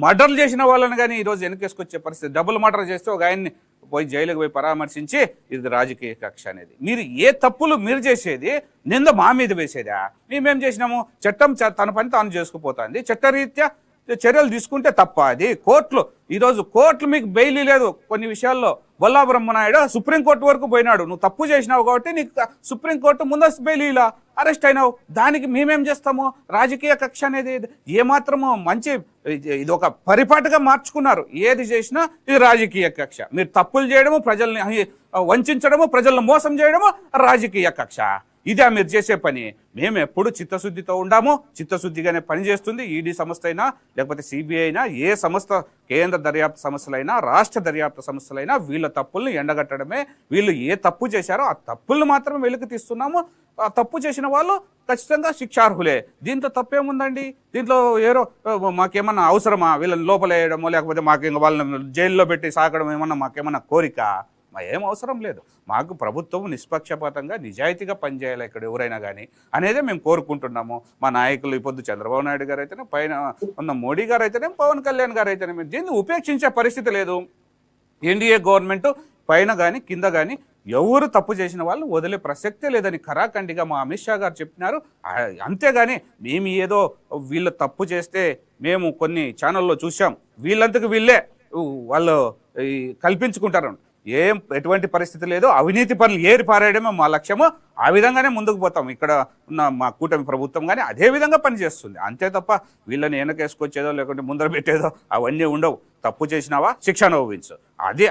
మర్డర్లు చేసిన వాళ్ళని కానీ ఈరోజు వెనకేసుకొచ్చే పరిస్థితి. డబుల్ మర్డర్ చేస్తే ఒక ఆయన్ని పోయి జైలుకి పోయి పరామర్శించి ఇది రాజకీయ కక్ష అనేది. మీరు ఏ తప్పులు మీరు చేసేది నింద మా మీద వేసేదా? మేమేం చేసినాము? చట్టం తన పని తాను చేసుకుపోతుంది. చట్టరీత్యా చర్యలు తీసుకుంటే తప్ప అది. ఈరోజు కోర్టులు మీకు బెయిల్ లేదు కొన్ని విషయాల్లో. బొల్లా బ్రహ్మనాయుడు సుప్రీంకోర్టు వరకు పోయినాడు. నువ్వు తప్పు చేసినావు కాబట్టి నీకు సుప్రీంకోర్టు ముందస్తు బెయిల్ ఇలా అరెస్ట్ అయినావు. దానికి మేమేం చేస్తాము? రాజకీయ కక్ష అనేది ఏమాత్రము మంచి, ఇది ఒక పరిపాటిగా మార్చుకున్నారు. ఏది చేసినా ఇది రాజకీయ కక్ష. మీరు తప్పులు చేయడము, ప్రజల్ని వంచడము, ప్రజలను మోసం చేయడము రాజకీయ కక్ష. ఇదే మీరు చేసే పని. మేము ఎప్పుడు చిత్తశుద్ధితో ఉండాము. చిత్తశుద్ధిగానే పనిచేస్తుంది ఈడీ సంస్థ అయినా లేకపోతే సిబిఐ అయినా, ఏ సంస్థ, కేంద్ర దర్యాప్తు సంస్థలైనా రాష్ట్ర దర్యాప్తు సంస్థలైనా వీళ్ళ తప్పుల్ని ఎండగట్టడమే. వీళ్ళు ఏ తప్పు చేశారో ఆ తప్పుల్ని మాత్రం వెలికి తీస్తున్నాము. ఆ తప్పు చేసిన వాళ్ళు ఖచ్చితంగా శిక్షార్హులే. దీంట్లో తప్పేముందండి? దీంట్లో మాకేమన్నా అవసరమా? వీళ్ళని లోపలేయడమో లేకపోతే మాకు వాళ్ళని జైల్లో పెట్టి సాకడం మాకేమన్నా కోరిక? ఏం అవసరం లేదు. మాకు ప్రభుత్వం నిష్పక్షపాతంగా నిజాయితీగా పనిచేయాలి ఇక్కడ ఎవరైనా కానీ అనేదే మేము కోరుకుంటున్నాము. మా నాయకులు ఇప్పుడు చంద్రబాబు నాయుడు గారు అయితేనే, పైన ఉన్న మోడీ గారు అయితేనే, పవన్ కళ్యాణ్ గారు అయితేనే దీన్ని ఉపేక్షించే పరిస్థితి లేదు. ఎన్డీఏ గవర్నమెంట్ పైన కానీ కింద కానీ ఎవరు తప్పు చేసిన వాళ్ళు వదిలే ప్రసక్తే లేదని ఖరాఖండిగా మా అమిత్ షా గారు చెప్పినారు. అంతేగాని మేము ఏదో వీళ్ళు తప్పు చేస్తే మేము కొన్ని ఛానల్లో చూసాం, వీళ్ళంతకు వీళ్ళే వాళ్ళు కల్పించుకుంటారు. ఎటువంటి పరిస్థితి లేదు. అవినీతి పనులు ఏరి పారేయడమే మా లక్ష్యము. ఆ విధంగానే ముందుకు పోతాం. ఇక్కడ ఉన్న మా కూటమి ప్రభుత్వం కానీ అదే విధంగా పనిచేస్తుంది. అంతే తప్ప వీళ్ళని వెనకేసుకొచ్చేదో లేకుంటే ముందర పెట్టేదో అవన్నీ ఉండవు. తప్పు చేసినావా శిక్ష అనుభవించు.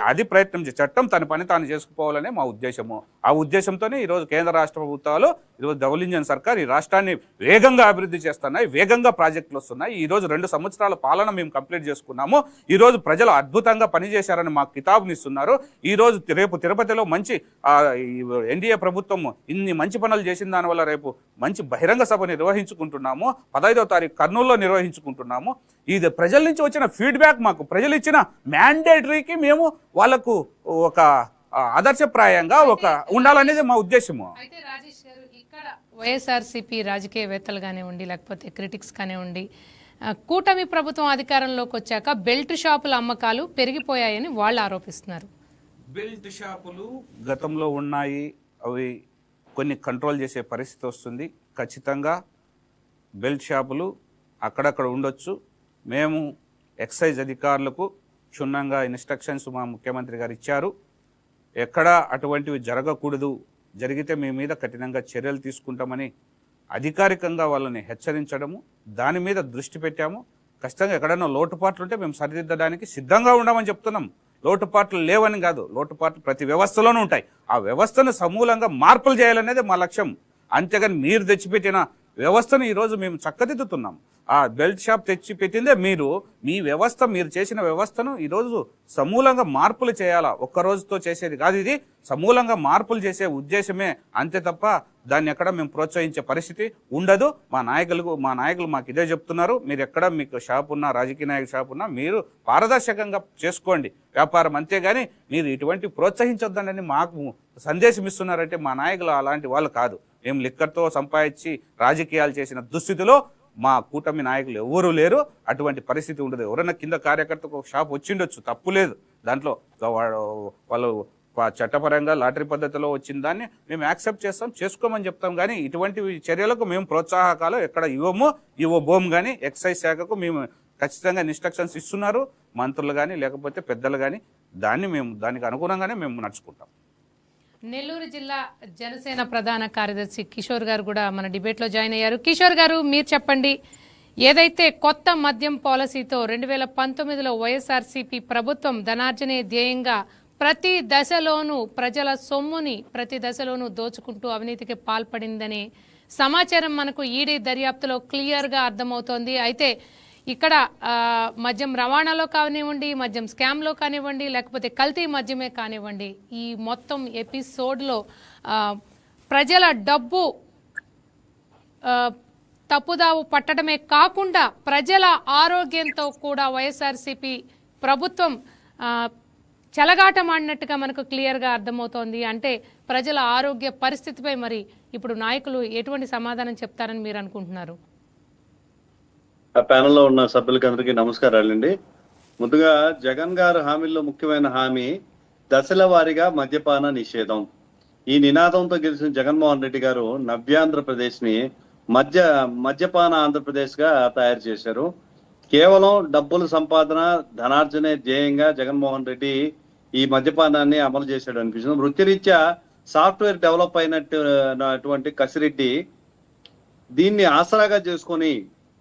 అది ప్రయత్నం చట్టం తన పని తాను చేసుకుపోవాలనే మా ఉద్దేశము. ఆ ఉద్దేశంతోనే ఈరోజు కేంద్ర రాష్ట్ర ప్రభుత్వాలు ఈరోజు డబుల్ ఇంజన్ సర్కార్ ఈ రాష్ట్రాన్ని వేగంగా అభివృద్ధి చేస్తున్నాయి, వేగంగా ప్రాజెక్టులు వస్తున్నాయి. ఈరోజు 2 సంవత్సరాల పాలన మేము కంప్లీట్ చేసుకున్నాము. ఈరోజు ప్రజలు అద్భుతంగా పనిచేశారని మాకు కితాబునిస్తున్నారు. ఈరోజు రేపు తిరుపతిలో మంచి ఎన్డీఏ ప్రభుత్వం ఇన్ని మంచి పనులు చేసిన దానివల్ల రేపు మంచి బహిరంగ సభ నిర్వహించుకుంటున్నాము. 15వ తారీఖు కర్నూలులో నిర్వహించుకుంటున్నాము. ఇది ప్రజల నుంచి వచ్చిన ఫీడ్బ్యాక్, మాకు ప్రజలు ఇచ్చిన మ్యాండేటరీకి మేము వాళ్ళకు ఒక ఆదర్శప్రాయంగా ఉండాలనేది మా ఉద్దేశము. అయితే రాజేష్ గారు, ఇక్కడ వైఎస్ఆర్సీపీ రాజకీయవేత్తలు కానివ్వండి, లేకపోతే క్రిటిక్స్ కానివ్వండి, కూటమి ప్రభుత్వం అధికారంలోకి వచ్చాక బెల్ట్ షాపుల అమ్మకాలు పెరిగిపోయాయని వాళ్ళు ఆరోపిస్తున్నారు. బెల్ట్ షాపులు గతంలో ఉన్నాయి, అవి కొన్ని కంట్రోల్ చేసే పరిస్థితి వస్తుంది. ఖచ్చితంగా బెల్ట్ షాపులు అక్కడక్కడ ఉండొచ్చు. మేము ఎక్సైజ్ అధికారులకు క్షుణ్ణంగా ఇన్స్ట్రక్షన్స్ మా ముఖ్యమంత్రి గారు ఇచ్చారు. ఎక్కడా అటువంటివి జరగకూడదు, జరిగితే మీ మీద కఠినంగా చర్యలు తీసుకుంటామని అధికారికంగా వాళ్ళని హెచ్చరించడము, దాని మీద దృష్టి పెట్టాము. ఖచ్చితంగా ఎక్కడైనా లోటుపాట్లు ఉంటే మేము సరిదిద్దడానికి సిద్ధంగా ఉండమని చెప్తున్నాం. లోటుపాట్లు లేవని కాదు, లోటుపాట్లు ప్రతి వ్యవస్థలోనూ ఉంటాయి. ఆ వ్యవస్థను సమూలంగా మార్పులు చేయాలనేది మా లక్ష్యం. అంతేగాని మీరు తెచ్చిపెట్టిన వ్యవస్థను ఈరోజు మేము చక్కదిద్దుతున్నాం. ఆ బెల్ట్ షాప్ తెచ్చిపెట్టిందే మీరు. మీ వ్యవస్థ, మీరు చేసిన వ్యవస్థను ఈరోజు సమూలంగా మార్పులు చేయాలా. ఒక్కరోజుతో చేసేది కాదు, ఇది సమూలంగా మార్పులు చేసే ఉద్దేశమే, అంతే తప్ప దాన్ని ఎక్కడ మేము ప్రోత్సహించే పరిస్థితి ఉండదు. మా నాయకులు మాకు ఇదే చెప్తున్నారు. మీరు ఎక్కడ మీకు షాప్ ఉన్నా, రాజకీయ నాయకుల షాప్ ఉన్నా, మీరు పారదర్శకంగా చేసుకోండి వ్యాపారం, అంతేగాని మీరు ఇటువంటి ప్రోత్సహించొద్దని మాకు సందేశం ఇస్తున్నారంటే మా నాయకులు అలాంటి వాళ్ళు కాదు. మేము లిక్కర్తో సంపాదించి రాజకీయాలు చేసిన దుస్థితిలో మా కూటమి నాయకులు ఎవరూ లేరు. అటువంటి పరిస్థితి ఉండదు. ఎవరైనా కింద కార్యకర్తకు ఒక షాప్ వచ్చిండొచ్చు, తప్పు లేదు దాంట్లో. వాళ్ళు చట్టపరంగా లాటరీ పద్ధతిలో వచ్చిన దాన్ని మేము యాక్సెప్ట్ చేస్తాం, చేసుకోమని చెప్తాం. కానీ ఇటువంటి చర్యలకు మేము ప్రోత్సాహకాలు ఎక్కడ ఇవ్వబోము. కానీ ఎక్సైజ్ శాఖకు మేము ఖచ్చితంగా ఇన్స్ట్రక్షన్స్ ఇస్తున్నారు మంత్రులు కానీ, లేకపోతే పెద్దలు కానీ. దానికి అనుగుణంగానే మేము నడుచుకుంటాం. నెల్లూరు జిల్లా జనసేన ప్రధాన కార్యదర్శి కిషోర్ గారు కూడా మన డిబేట్లో జాయిన్ అయ్యారు. కిషోర్ గారు, మీరు చెప్పండి, ఏదైతే కొత్త మద్యం పాలసీతో 2019లో వైఎస్ఆర్సీపీ ప్రభుత్వం ధనార్జనే ధ్యేయంగా ప్రతి దశలోనూ ప్రజల సొమ్ముని ప్రతి దశలోనూ దోచుకుంటూ అవినీతికి పాల్పడిందనే సమాచారం మనకు ఈడీ దర్యాప్తులో క్లియర్గా అర్థమవుతోంది. అయితే ఇక్కడ మద్యం రవాణాలో కానివ్వండి, మద్యం స్కామ్లో కానివ్వండి, లేకపోతే కల్తీ మద్యమే కానివ్వండి, ఈ మొత్తం ఎపిసోడ్లో ప్రజల డబ్బు తప్పుదావు పట్టడమే కాకుండా ప్రజల ఆరోగ్యంతో కూడా వైఎస్ఆర్సీపీ ప్రభుత్వం చెలగాటమాడినట్టుగా మనకు క్లియర్గా అర్థమవుతోంది. అంటే ప్రజల ఆరోగ్య పరిస్థితిపై మరి ఇప్పుడు నాయకులు ఎటువంటి సమాధానం చెప్తారని మీరు అనుకుంటున్నారు? ప్యానెల్లో ఉన్న సభ్యులకి అందరికీ నమస్కారాలండి. ముందుగా జగన్ గారు హామీల్లో ముఖ్యమైన హామీ దశల వారీగా మద్యపాన నిషేధం. ఈ నినాదంతో గెలిచిన జగన్మోహన్ రెడ్డి గారు నవ్యాంధ్రప్రదేశ్ ని మద్యపాన ఆంధ్రప్రదేశ్ గా తయారు చేశారు. కేవలం డబ్బుల సంపాదన, ధనార్జనే ధ్యేయంగా జగన్మోహన్ రెడ్డి ఈ మద్యపానాన్ని అమలు చేశాడు అనిపిస్తుంది. వృత్తిరీత్యా సాఫ్ట్వేర్ డెవలప్ అయినటువంటి కసిరెడ్డి దీన్ని ఆసరాగా చేసుకొని,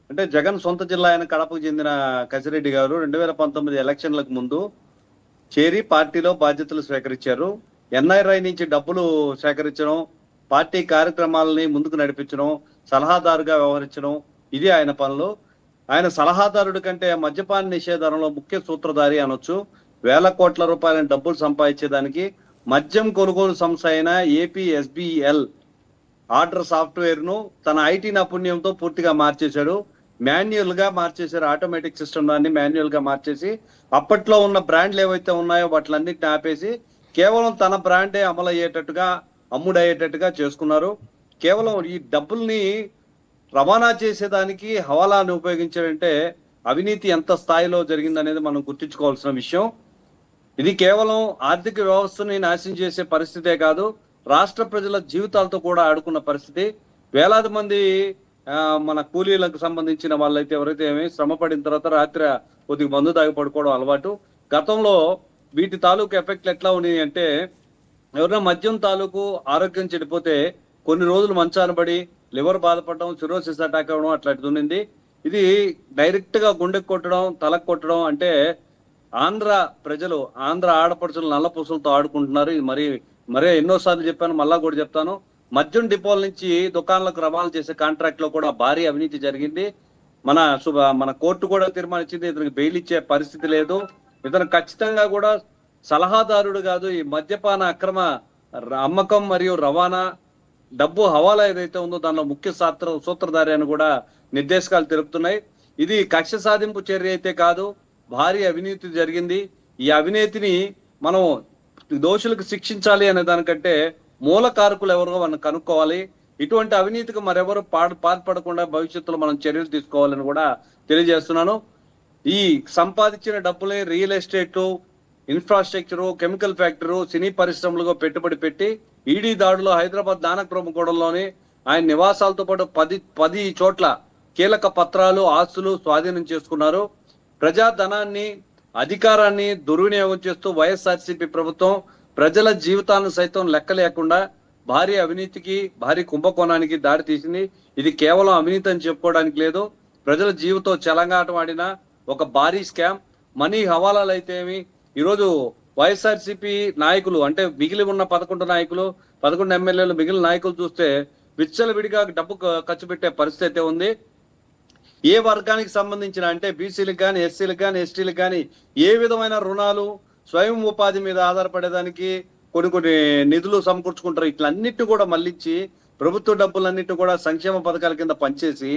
అంటే జగన్ సొంత జిల్లా అయిన కడపకు చెందిన కసిరెడ్డి గారు 2019 ఎలక్షన్లకు ముందు చేరి పార్టీలో బాధ్యతలు స్వీకరించారు. ఎన్ఐఆర్ఐ నుంచి డబ్బులు సేకరించడం, పార్టీ కార్యక్రమాలని ముందుకు నడిపించడం, సలహాదారుగా వ్యవహరించడం, ఇది ఆయన పనులు. ఆయన సలహాదారుడి కంటే మద్యపాన నిషేధంలో ముఖ్య సూత్రధారి అనొచ్చు. వేల కోట్ల రూపాయల డబ్బులు సంపాదించేదానికి మద్యం కొనుగోలు సంస్థ అయిన APSBL ఆర్డర్ సాఫ్ట్వేర్ ను తన ఐటీ నైపుణ్యంతో పూర్తిగా మార్చేశాడు. మాన్యువల్ గా మార్చేశారు. ఆటోమేటిక్ సిస్టమ్ దాన్ని మాన్యువల్ గా మార్చేసి అప్పట్లో ఉన్న బ్రాండ్లు ఏవైతే ఉన్నాయో వాటిలన్నిటిని ఆపేసి కేవలం తన బ్రాండే అమలయ్యేటట్టుగా, అమ్ముడయ్యేటట్టుగా చేసుకున్నారు. కేవలం ఈ డబ్బుల్ని రవాణా చేసేదానికి హవాలాను ఉపయోగించాడంటే అవినీతి ఎంత స్థాయిలో జరిగిందనేది మనం గుర్తించుకోవాల్సిన విషయం. ఇది కేవలం ఆర్థిక వ్యవస్థని నాశనం చేసే పరిస్థితే కాదు, రాష్ట్ర ప్రజల జీవితాలతో కూడా ఆడుకున్న పరిస్థితి. వేలాది మంది మన కూలీలకు సంబంధించిన వాళ్ళైతే ఎవరైతే శ్రమ పడిన తర్వాత రాత్రి కొద్దిగా మందు తాగి పడుకోవడం అలవాటు. గతంలో వీటి తాలూకు ఎఫెక్ట్లు ఎట్లా ఉన్నాయి అంటే, ఎవరైనా మద్యం తాలూకు ఆరోగ్యం చెడిపోతే కొన్ని రోజులు మంచాన పడి లివర్ బాధపడడం, సిరోసిస్ అటాక్ అవ్వడం అట్లాంటిది ఉన్నింది. ఇది డైరెక్ట్ గా గుండెకు కొట్టడం, తలకు కొట్టడం, అంటే ఆంధ్ర ప్రజలు, ఆంధ్ర ఆడపడుచులు నల్లపూసలతో ఆడుకుంటున్నారు. ఇది మరీ ఎన్నోసార్లు చెప్పాను, మళ్ళా కూడా చెప్తాను. మద్యం డిపోల నుంచి దుకాణాలకు రవాణా చేసే కాంట్రాక్ట్ లో కూడా భారీ అవినీతి జరిగింది. మన కోర్టు కూడా తీర్మానించింది, ఇతనికి బెయిల్ ఇచ్చే పరిస్థితి లేదు. ఇతను ఖచ్చితంగా కూడా సలహాదారుడు కాదు. ఈ మద్యపాన అక్రమ అమ్మకం మరియు రవాణా, డబ్బు హవాలా ఏదైతే ఉందో దానిలో ముఖ్య సూత్రధారి అని కూడా నిర్దేశకాలు తెలుపుతున్నాయి. ఇది కక్ష సాధింపు చర్య అయితే కాదు, భారీ అవినీతి జరిగింది. ఈ అవినీతిని మనం దోషులకు శిక్షించాలి అనే దానికంటే మూల కారకులు ఎవరో మనం కనుక్కోవాలి. ఇటువంటి అవినీతికి మరెవరు పాల్పడకుండా భవిష్యత్తులో మనం చర్యలు తీసుకోవాలని కూడా తెలియజేస్తున్నాను. ఈ సంపాదించిన డబ్బులే real estate, infrastructure, chemical factory, cine పరిశ్రమలుగా పెట్టుబడి పెట్టి ఈడీ దాడులో హైదరాబాద్ దానక్రమగూడెంలోని ఆయన నివాసాలతో పాటు 10 చోట్ల కీలక పత్రాలు, ఆస్తులు స్వాధీనం చేసుకున్నారు. ప్రజాధనాన్ని, అధికారాన్ని దుర్వినియోగం చేస్తూ వైఎస్ఆర్సీపీ ప్రభుత్వం ప్రజల జీవితాలను సైతం లెక్క లేకుండా భారీ అవినీతికి, భారీ కుంభకోణానికి దారి తీసింది. ఇది కేవలం అవినీతి అని చెప్పుకోవడానికి లేదు, ప్రజల జీవితం చెలగాటం ఆడిన ఒక భారీ స్కామ్. మనీ హవాలాలు అయితేమి, ఈరోజు వైఎస్ఆర్సీపీ నాయకులు అంటే మిగిలి ఉన్న 11 నాయకులు, 11 ఎమ్మెల్యేలు, మిగిలిన నాయకులు చూస్తే విచ్చలవిడిగా డబ్బు ఖర్చు పెట్టే పరిస్థితి అయితే ఉంది. ఏ వర్గానికి సంబంధించిన అంటే బీసీలకు కానీ, ఎస్సీలకు కానీ, ఎస్టీలకు కానీ ఏ విధమైన రుణాలు, స్వయం ఉపాధి మీద ఆధారపడేదానికి కొన్ని నిధులు సమకూర్చుకుంటారు. ఇట్లన్నిటి కూడా మళ్ళించి ప్రభుత్వ డబ్బులన్నిటి కూడా సంక్షేమ పథకాల కింద పనిచేసి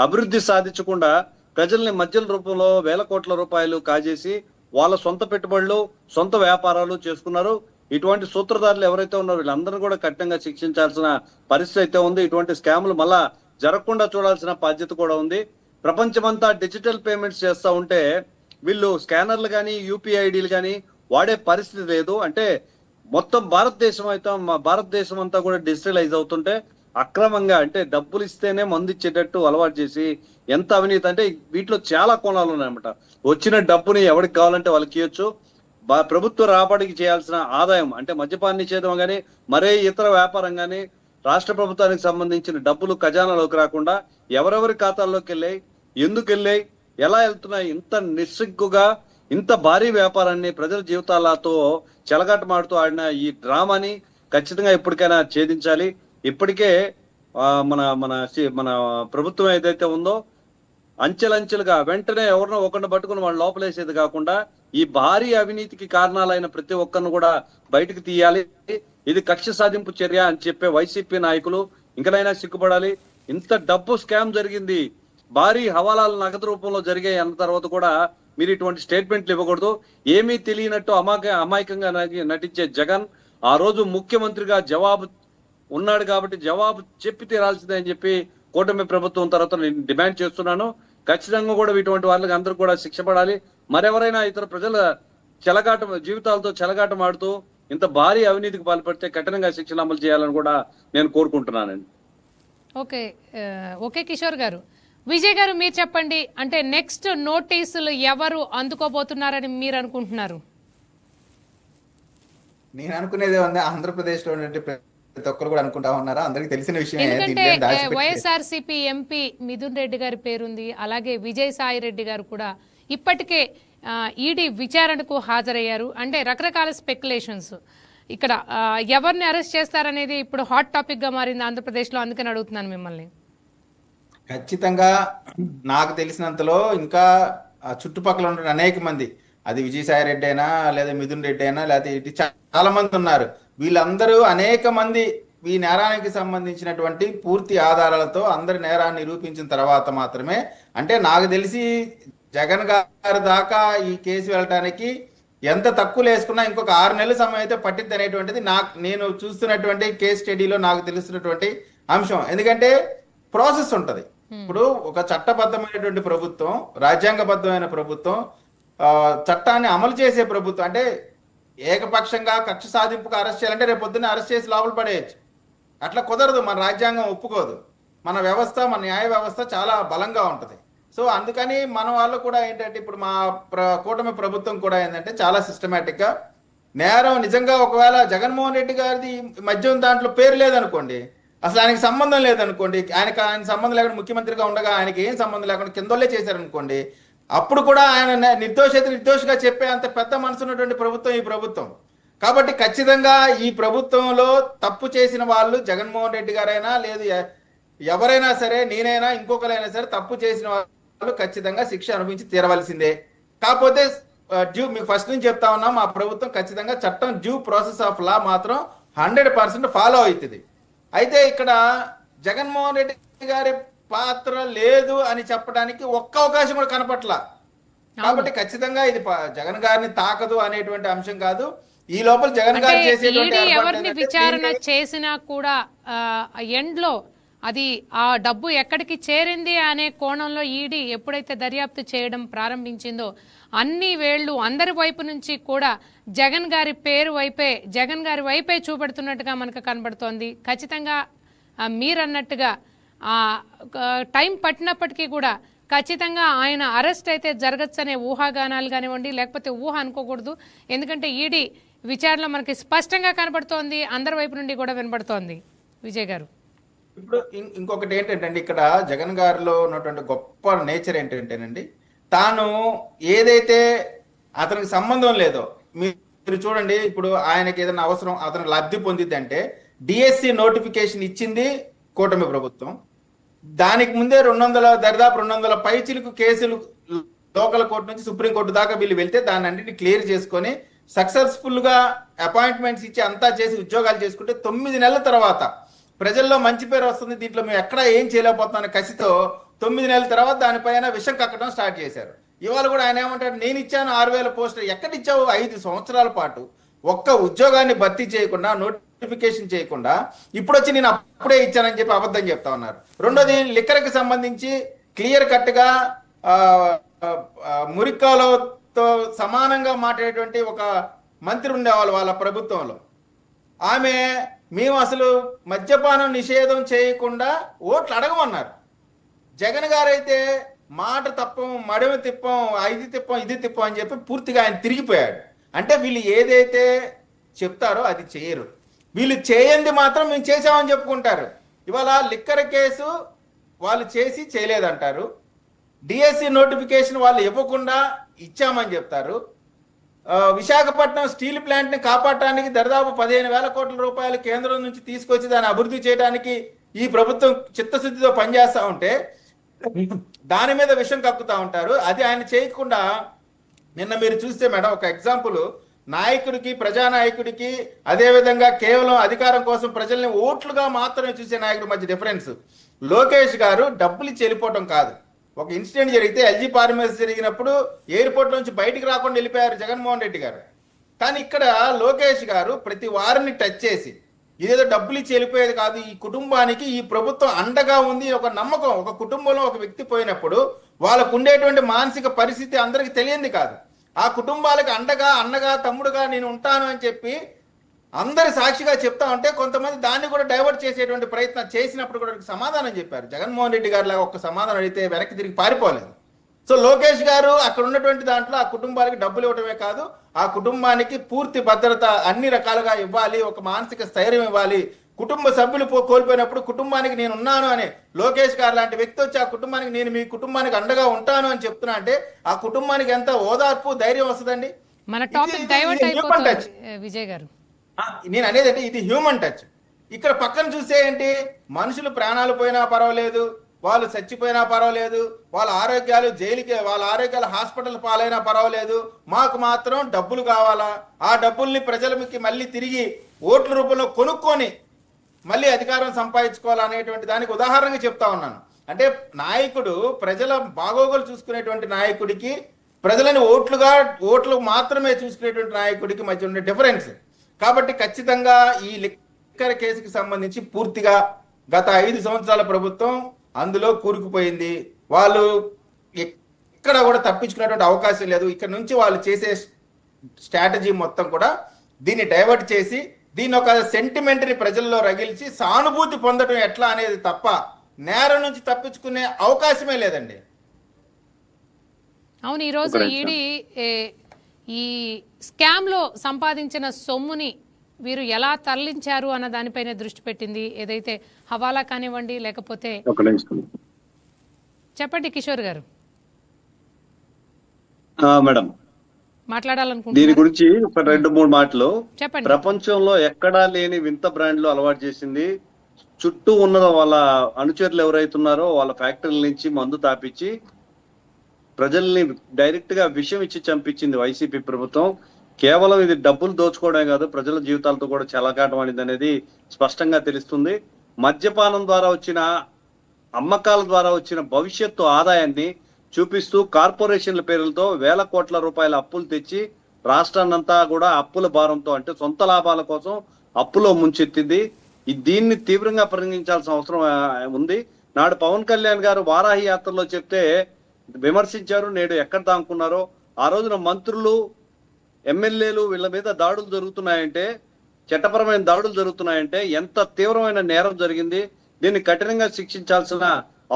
అభివృద్ధి సాధించకుండా ప్రజల్ని మధ్యల రూపంలో వేల కోట్ల రూపాయలు కాజేసి వాళ్ళ సొంత పెట్టుబడులు, సొంత వ్యాపారాలు చేసుకున్నారు. ఇటువంటి సూత్రధారులు ఎవరైతే ఉన్నారో వీళ్ళందరూ కూడా కఠినంగా శిక్షించాల్సిన పరిస్థితి అయితే ఉంది. ఇటువంటి స్కాములు మళ్ళా జరగకుండా చూడాల్సిన బాధ్యత కూడా ఉంది. ప్రపంచమంతా డిజిటల్ పేమెంట్స్ చేస్తూ ఉంటే వీళ్ళు స్కానర్లు కానీ, యూపీఐ ఐడీలు కానీ వాడే పరిస్థితి లేదు. అంటే మొత్తం భారతదేశం అంతా కూడా డిజిటలైజ్ అవుతుంటే అక్రమంగా, అంటే డబ్బులు ఇస్తేనే మందు ఇచ్చేటట్టు అలవాటు చేసి ఎంత అవినీతి అంటే వీటిలో చాలా కోణాలు ఉన్నాయన్నమాట. వచ్చిన డబ్బుని ఎవరికి కావాలంటే వాళ్ళకి ఇవ్వచ్చు. ప్రభుత్వ రాబడికి చేయాల్సిన ఆదాయం అంటే మద్యపాన నిషేధం కానీ, మరే ఇతర వ్యాపారం కానీ, రాష్ట్ర ప్రభుత్వానికి సంబంధించిన డబ్బులు ఖజానాలోకి రాకుండా ఎవరెవరి ఖాతాల్లోకి వెళ్ళాయి, ఎందుకు వెళ్ళాయి, ఎలా వెళ్తున్నాయి, ఇంత నిస్సిగ్గుగా ఇంత భారీ వ్యాపారాన్ని ప్రజల జీవితాలతో చెలగాటమాడుతూ ఆడిన ఈ డ్రామాని ఖచ్చితంగా ఇప్పటికైనా ఛేదించాలి. ఇప్పటికే మన మన మన ప్రభుత్వం ఏదైతే ఉందో అంచెలంచెలుగా వెంటనే ఎవరినో ఒకరిని పట్టుకుని వాళ్ళు లోపలేసేది కాకుండా ఈ భారీ అవినీతికి కారణాలైన ప్రతి ఒక్కరిని కూడా బయటకు తీయాలి. ఇది కక్ష సాధింపు చర్య అని చెప్పే వైసీపీ నాయకులు ఇంకనైనా సిగ్గుపడాలి. ఇంత డబ్బు స్కామ్ జరిగింది, భారీ హవాలాలు నగదు రూపంలో జరిగాయి అన్న తర్వాత కూడా మీరు ఇటువంటి స్టేట్మెంట్లు ఇవ్వకూడదు. ఏమీ తెలియనట్టు అమాయకంగా నటించే జగన్ ఆ రోజు ముఖ్యమంత్రిగా జవాబు ఉన్నాడు కాబట్టి జవాబు చెప్పి తీరాల్సిందే అని చెప్పి కూటమి ప్రభుత్వం తర్వాత నేను డిమాండ్ చేస్తున్నాను. ఖచ్చితంగా కూడా ఇటువంటి వాళ్ళకి అందరూ కూడా శిక్ష పడాలి. మరెవరైనా ఇతర ప్రజల జీవితాలతో చెలగాటం ఆడుతూ ఇంత భారీ అవినీతికి పాల్పడితే కఠినంగా శిక్షలు అమలు చేయాలని కూడా నేను కోరుకుంటున్నానండి. ఓకే కిషోర్ గారు. విజయ్ గారు మీరు చెప్పండి, అంటే నెక్స్ట్ నోటీసులు ఎవరు అందుకోబోతున్నారని మీరు అనుకుంటున్నారు? నేను అనుకునేదే ఉంది, ఆంధ్రప్రదేశ్ లో ప్రతి ఒక్కరు కూడా అనుకుంటా ఉన్నారా, అందరికి తెలిసిన విషయం. ఎందుకంటే వైఎస్ఆర్సీపీ ఎంపీ మిథున్ రెడ్డి గారి పేరుంది, అలాగే విజయసాయి రెడ్డి గారు కూడా ఇప్పటికే ఈడీ విచారణకు హాజరయ్యారు. అంటే రకరకాల స్పెక్యులేషన్స్ ఇక్కడ ఎవరిని అరెస్ట్ చేస్తారనేది ఇప్పుడు హాట్ టాపిక్ గా మారింది ఆంధ్రప్రదేశ్ లో. అందుకని అడుగుతున్నాను మిమ్మల్ని. ఖచ్చితంగా నాకు తెలిసినంతలో ఇంకా చుట్టుపక్కల ఉన్న అనేక మంది, అది విజయసాయి రెడ్డి అయినా లేదా మిథున్ రెడ్డి అయినా లేకపోతే ఇటు చాలా మంది ఉన్నారు. వీళ్ళందరూ అనేక మంది ఈ నేరానికి సంబంధించినటువంటి పూర్తి ఆధారాలతో అందరి నేరాన్ని నిరూపించిన తర్వాత మాత్రమే, అంటే నాకు తెలిసి జగన్ గారి దాకా ఈ కేసు వెళ్ళటానికి ఎంత తక్కువ వేసుకున్నా ఇంకొక 6 నెలల సమయం అయితే పట్టిద్ది అనేటువంటిది నేను చూస్తున్నటువంటి కేస్ స్టడీలో నాకు తెలుస్తున్నటువంటి అంశం. ఎందుకంటే ప్రాసెస్ ఉంటది. ఇప్పుడు ఒక చట్టబద్ధమైనటువంటి ప్రభుత్వం, రాజ్యాంగబద్ధమైన ప్రభుత్వం, చట్టాన్ని అమలు చేసే ప్రభుత్వం, అంటే ఏకపక్షంగా కక్ష సాధింపుకు అరెస్ట్ చేయాలంటే రేపు పొద్దున్న అరెస్ట్ చేసి లోపల పడేయచ్చు. అట్లా కుదరదు, మన రాజ్యాంగం ఒప్పుకోదు. మన వ్యవస్థ, మన న్యాయ వ్యవస్థ చాలా బలంగా ఉంటది. సో అందుకని మన వాళ్ళు కూడా ఏంటంటే ఇప్పుడు మా కూటమి ప్రభుత్వం కూడా ఏంటంటే చాలా సిస్టమేటిక్ గా నేరం నిజంగా ఒకవేళ జగన్మోహన్ రెడ్డి గారిది మద్యం దాంట్లో పేరు లేదనుకోండి, అసలు ఆయనకి సంబంధం లేదనుకోండి, ఆయన సంబంధం లేకుండా ముఖ్యమంత్రిగా ఉండగా ఆయనకి ఏం సంబంధం లేకుండా కిందోళ్ళే చేశారనుకోండి, అప్పుడు కూడా ఆయన నిర్దోషిగా చెప్పే అంత పెద్ద మనసు ఉన్నటువంటి ప్రభుత్వం ఈ ప్రభుత్వం. కాబట్టి ఖచ్చితంగా ఈ ప్రభుత్వంలో తప్పు చేసిన వాళ్ళు జగన్మోహన్ రెడ్డి గారైనా లేదు ఎవరైనా సరే, నేనైనా ఇంకొకరైనా సరే, తప్పు చేసిన వాళ్ళు ఖచ్చితంగా శిక్ష అనుభవించి తీరవలసిందే. కాకపోతే మీకు ఫస్ట్ నుంచి చెప్తా ఉన్నాం, మా ప్రభుత్వం ఖచ్చితంగా చట్టం డ్యూ ప్రాసెస్ ఆఫ్ లా మాత్రం 100% ఫాలో అవుతుంది. అయితే ఇక్కడ జగన్మోహన్ రెడ్డి గారి పాత్ర లేదు అని చెప్పడానికి ఒక్క అవకాశం కూడా కనపట్ల. కాబట్టి ఖచ్చితంగా ఇది జగన్ గారిని తాకదు అనేటువంటి అంశం కాదు. ఈ లోపల జగన్ గారు చేసేటువంటి ఎవరిని విచారణ చేసినా కూడా ఎండ్ లో అది ఆ డబ్బు ఎక్కడికి చేరింది అనే కోణంలో ఈడీ ఎప్పుడైతే దర్యాప్తు చేయడం ప్రారంభించిందో అన్ని వేళ్లు అందరి వైపు నుంచి కూడా జగన్ గారి పేరు వైపే, జగన్ గారి వైపే చూపెడుతున్నట్టుగా మనకు కనబడుతోంది. ఖచ్చితంగా మీరన్నట్టుగా టైం పట్టినప్పటికీ కూడా ఖచ్చితంగా ఆయన అరెస్ట్ అయితే జరగచ్చనే ఊహాగానాలు కానివ్వండి, లేకపోతే ఊహ అనుకోకూడదు. ఎందుకంటే ఈడీ విచారణలో మనకి స్పష్టంగా కనబడుతోంది, అందరి వైపు నుండి కూడా వినబడుతోంది. విజయ్ గారు, ఇప్పుడు ఇంకొకటి ఏంటంటే ఇక్కడ జగన్ గారిలో ఉన్నటువంటి గొప్ప నేచర్ ఏంటంటేనండి, తాను ఏదైతే అతనికి సంబంధం లేదో, మీరు చూడండి, ఇప్పుడు ఆయనకి ఏదైనా అవసరం, అతను లబ్ధి పొందిద్ది అంటే డిఎస్సి నోటిఫికేషన్ ఇచ్చింది కూటమి ప్రభుత్వం. దానికి ముందే దాదాపు 200 పైచిలకు కేసులు లోకల్ కోర్టు నుంచి సుప్రీంకోర్టు దాకా వీళ్ళు వెళ్తే దాన్ని అన్నింటినీ క్లియర్ చేసుకొని సక్సెస్ఫుల్ గా అపాయింట్మెంట్స్ ఇచ్చి అంతా చేసి ఉద్యోగాలు చేసుకుంటే 9 నెలల తర్వాత ప్రజల్లో మంచి పేరు వస్తుంది, దీంట్లో మేము ఎక్కడ ఏం చేయలేకపోతున్నాను కసితో 9 నెలల తర్వాత దానిపైన విషం కక్కడం స్టార్ట్ చేశారు. ఇవాళ కూడా ఆయన ఏమంటాడు, నేను ఇచ్చాను 6000 పోస్టులు. ఎక్కడిచ్చావు? 5 సంవత్సరాల పాటు ఒక్క ఉద్యోగాన్ని భర్తీ చేయకుండా, నోటిఫికేషన్ చేయకుండా, ఇప్పుడు వచ్చి నేను అప్పుడే ఇచ్చానని చెప్పి అబద్ధం చెప్తా ఉన్నారు. రెండోది, లిక్కర్కి సంబంధించి క్లియర్ కట్ గా మురికాలతో సమానంగా మాట్లాడేటువంటి ఒక మంత్రి ఉండేవాళ్ళు వాళ్ళ ప్రభుత్వంలో. ఆమె మేము అసలు మద్యపానం నిషేధం చేయకుండా ఓట్లు అడగమన్నారు. జగన్ గారైతే మాట తప్పం, మడమ తిప్పం, ఇది తిప్పం అని చెప్పి పూర్తిగా ఆయన తిరిగిపోయాడు. అంటే వీళ్ళు ఏదైతే చెప్తారో అది చేయరు, వీళ్ళు చేయండి మాత్రం మేము చేసామని చెప్పుకుంటారు. ఇవాళ లిక్కర్ కేసు వాళ్ళు చేసి చేయలేదంటారు, డిఎస్సి నోటిఫికేషన్ వాళ్ళు ఇవ్వకుండా ఇచ్చామని చెప్తారు, విశాఖపట్నం స్టీల్ ప్లాంట్ ని కాపాడటానికి దాదాపు 15,000 కోట్ల రూపాయలు కేంద్రం నుంచి తీసుకొచ్చి దాన్ని అభివృద్ధి చేయడానికి ఈ ప్రభుత్వం చిత్తశుద్ధితో పనిచేస్తా ఉంటే దాని మీద విషం కక్కుతా ఉంటారు. అది ఆయన చేయకుండా నిన్న మీరు చూస్తే మేడం, ఒక ఎగ్జాంపుల్, నాయకుడికి, ప్రజానాయకుడికి, అదేవిధంగా కేవలం అధికారం కోసం ప్రజల్ని ఓట్లుగా మాత్రమే చూసే నాయకుడి మధ్య డిఫరెన్స్. లోకేష్ గారు డబ్బులు ఇచ్చి వెళ్ళిపోవటం కాదు. ఒక ఇన్సిడెంట్ జరిగితే ఎల్జీ ఫార్మసీ జరిగినప్పుడు ఎయిర్పోర్ట్ నుంచి బయటికి రాకుండా వెళ్ళిపోయారు జగన్మోహన్ రెడ్డి గారు. కానీ ఇక్కడ లోకేష్ గారు ప్రతి వారిని టచ్ చేసి, ఇదేదో డబ్బులు ఇచ్చి వెళ్ళిపోయేది కాదు, ఈ కుటుంబానికి ఈ ప్రభుత్వం అండగా ఉంది, ఒక నమ్మకం. ఒక కుటుంబంలో ఒక వ్యక్తి పోయినప్పుడు వాళ్ళకు ఉండేటువంటి మానసిక పరిస్థితి అందరికి తెలియంది కాదు. ఆ కుటుంబాలకు అండగా, అన్నగా, తమ్ముడుగా నేను ఉంటాను అని చెప్పి అందరి సాక్షిగా చెప్తా ఉంటే కొంతమంది దాన్ని కూడా డైవర్ట్ చేసేటువంటి ప్రయత్నం చేసినప్పుడు కూడా సమాధానం చెప్పారు. జగన్మోహన్ రెడ్డి గారు లాగా ఒక్క సమాధానం అడిగితే వెనక్కి తిరిగి పారిపోలేదు. సో లోకేష్ గారు అక్కడ ఉన్నటువంటి దాంట్లో ఆ కుటుంబానికి డబ్బులు ఇవ్వడమే కాదు, ఆ కుటుంబానికి పూర్తి భద్రత అన్ని రకాలుగా ఇవ్వాలి, ఒక మానసిక స్థైర్యం ఇవ్వాలి. కుటుంబ సభ్యులు కోల్పోయినప్పుడు కుటుంబానికి నేను ఉన్నాను అని లోకేష్ గారు లాంటి వ్యక్తి వచ్చి ఆ కుటుంబానికి నేను మీ కుటుంబానికి అండగా ఉంటాను అని చెప్తున్నా అంటే ఆ కుటుంబానికి ఎంత ఓదార్పు, ధైర్యం వస్తుందండి. మన టాపిక్ డైవర్ట్ అయిపోతుంది విజయ్ గారు. నేను అనేది అంటే ఇది హ్యూమన్ టచ్. ఇక్కడ పక్కన చూస్తే ఏంటి, మనుషులు ప్రాణాలు పోయినా పర్వాలేదు, వాళ్ళు చచ్చిపోయినా పర్వాలేదు, వాళ్ళ ఆరోగ్యాలు హాస్పిటల్ పాలైనా పర్వాలేదు, మాకు మాత్రం డబ్బులు కావాలా, ఆ డబ్బుల్ని ప్రజలకి మళ్ళీ తిరిగి ఓట్ల రూపంలో కొనుక్కొని మళ్ళీ అధికారం సంపాదించుకోవాలనేటువంటి దానికి ఉదాహరణగా చెప్తా ఉన్నాను. అంటే నాయకుడు ప్రజల బాగోగులు చూసుకునేటువంటి నాయకుడికి, ప్రజలని ఓట్లు మాత్రమే చూసుకునేటువంటి నాయకుడికి మధ్య ఉండే డిఫరెన్స్. కాబట్టి ఖచ్చితంగా ఈ లిక్కర్ కేసుకి సంబంధించి పూర్తిగా గత 5 సంవత్సరాల ప్రభుత్వం అందులో కూరుకుపోయింది. వాళ్ళు ఎక్కడ కూడా తప్పించుకునేటువంటి అవకాశం లేదు. ఇక్కడ నుంచి వాళ్ళు చేసే స్ట్రాటజీ మొత్తం కూడా దీన్ని డైవర్ట్ చేసి దీని ఒక సెంటిమెంట్ని ప్రజల్లో రగిల్చి సానుభూతి పొందడం ఎట్లా అనేది తప్ప నేరం నుంచి తప్పించుకునే అవకాశమే లేదండి. అవును, ఈరోజు ఈడీ ఈ స్కామ్ లో సంపాదించిన సొమ్ముని వీరు ఎలా తరలించారు అన్న దానిపైన దృష్టి పెట్టింది. ఏదైతే హవాలా కానివ్వండి, లేకపోతే చెప్పండి కిషోర్ గారు. మేడం, దీని మాట్లాడాలనుకుంటున్నారు? గురించి ఒక 2-3 మాటలు. చెప్పండి. ప్రపంచంలో ఎక్కడా లేని వింత బ్రాండ్లు అలవాటు చేసింది. చుట్టూ ఉన్న వాళ్ళ అనుచరులు ఎవరైతున్నారో వాళ్ళ ఫ్యాక్టరీల నుంచి మందు తాపించి ప్రజల్ని డైరెక్ట్ గా విషం ఇచ్చి చంపించింది వైసీపీ ప్రభుత్వం. కేవలం ఇది డబ్బులు దోచుకోవడమే కాదు, ప్రజల జీవితాలతో కూడా చెలగాటం అనేది అనేది స్పష్టంగా తెలుస్తుంది. మద్యపానం ద్వారా వచ్చిన అమ్మకాల ద్వారా వచ్చిన భవిష్యత్తు ఆదాయాన్ని చూపిస్తూ కార్పొరేషన్ల పేర్లతో వేల కోట్ల రూపాయల అప్పులు తెచ్చి రాష్ట్రాన్నంతా కూడా అప్పుల భారంతో, అంటే సొంత లాభాల కోసం అప్పులో ముంచెత్తింది. దీన్ని తీవ్రంగా పరిగణించాల్సిన అవసరం ఉంది. నాడు పవన్ కళ్యాణ్ గారు వారాహి యాత్రలో చెప్తే విమర్శించారు, నేడు ఎక్కడ దాక్కున్నారో. ఆ రోజున మంత్రులు, ఎమ్మెల్యేలు వీళ్ళ మీద దాడులు జరుగుతున్నాయంటే, చట్టపరమైన దాడులు జరుగుతున్నాయంటే ఎంత తీవ్రమైన నేరం జరిగింది. దీన్ని కఠినంగా శిక్షించాల్సిన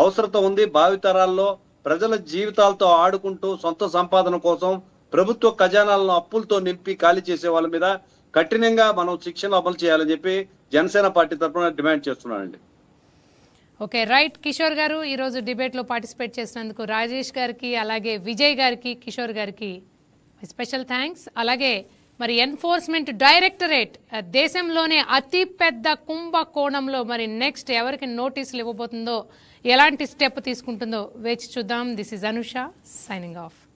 అవసరత ఉంది. భావితరాల్లో ప్రజల జీవితాలతో ఆడుకుంటూ సొంత సంపాదన కోసం ప్రభుత్వ ఖజానాలను అప్పులతో నింపి ఖాళీ చేసే వాళ్ళ మీద కఠినంగా మనం శిక్షణ అమలు చేయాలని చెప్పి జనసేన పార్టీ తరఫున డిమాండ్ చేస్తున్నానండి. Okay, right. కిషోర్ గారు ఈరోజు డిబేట్లో పార్టిసిపేట్ చేసినందుకు రాజేష్ గారికి, అలాగే విజయ్ గారికి, కిషోర్ గారికి స్పెషల్ థ్యాంక్స్. అలాగే మరి ఎన్ఫోర్స్మెంట్ డైరెక్టరేట్ దేశంలోనే అతి పెద్ద కుంభకోణంలో మరి నెక్స్ట్ ఎవరికి నోటీసులు ఇవ్వబోతుందో, ఎలాంటి స్టెప్ తీసుకుంటుందో వేచి చూద్దాం. This is Anusha signing off.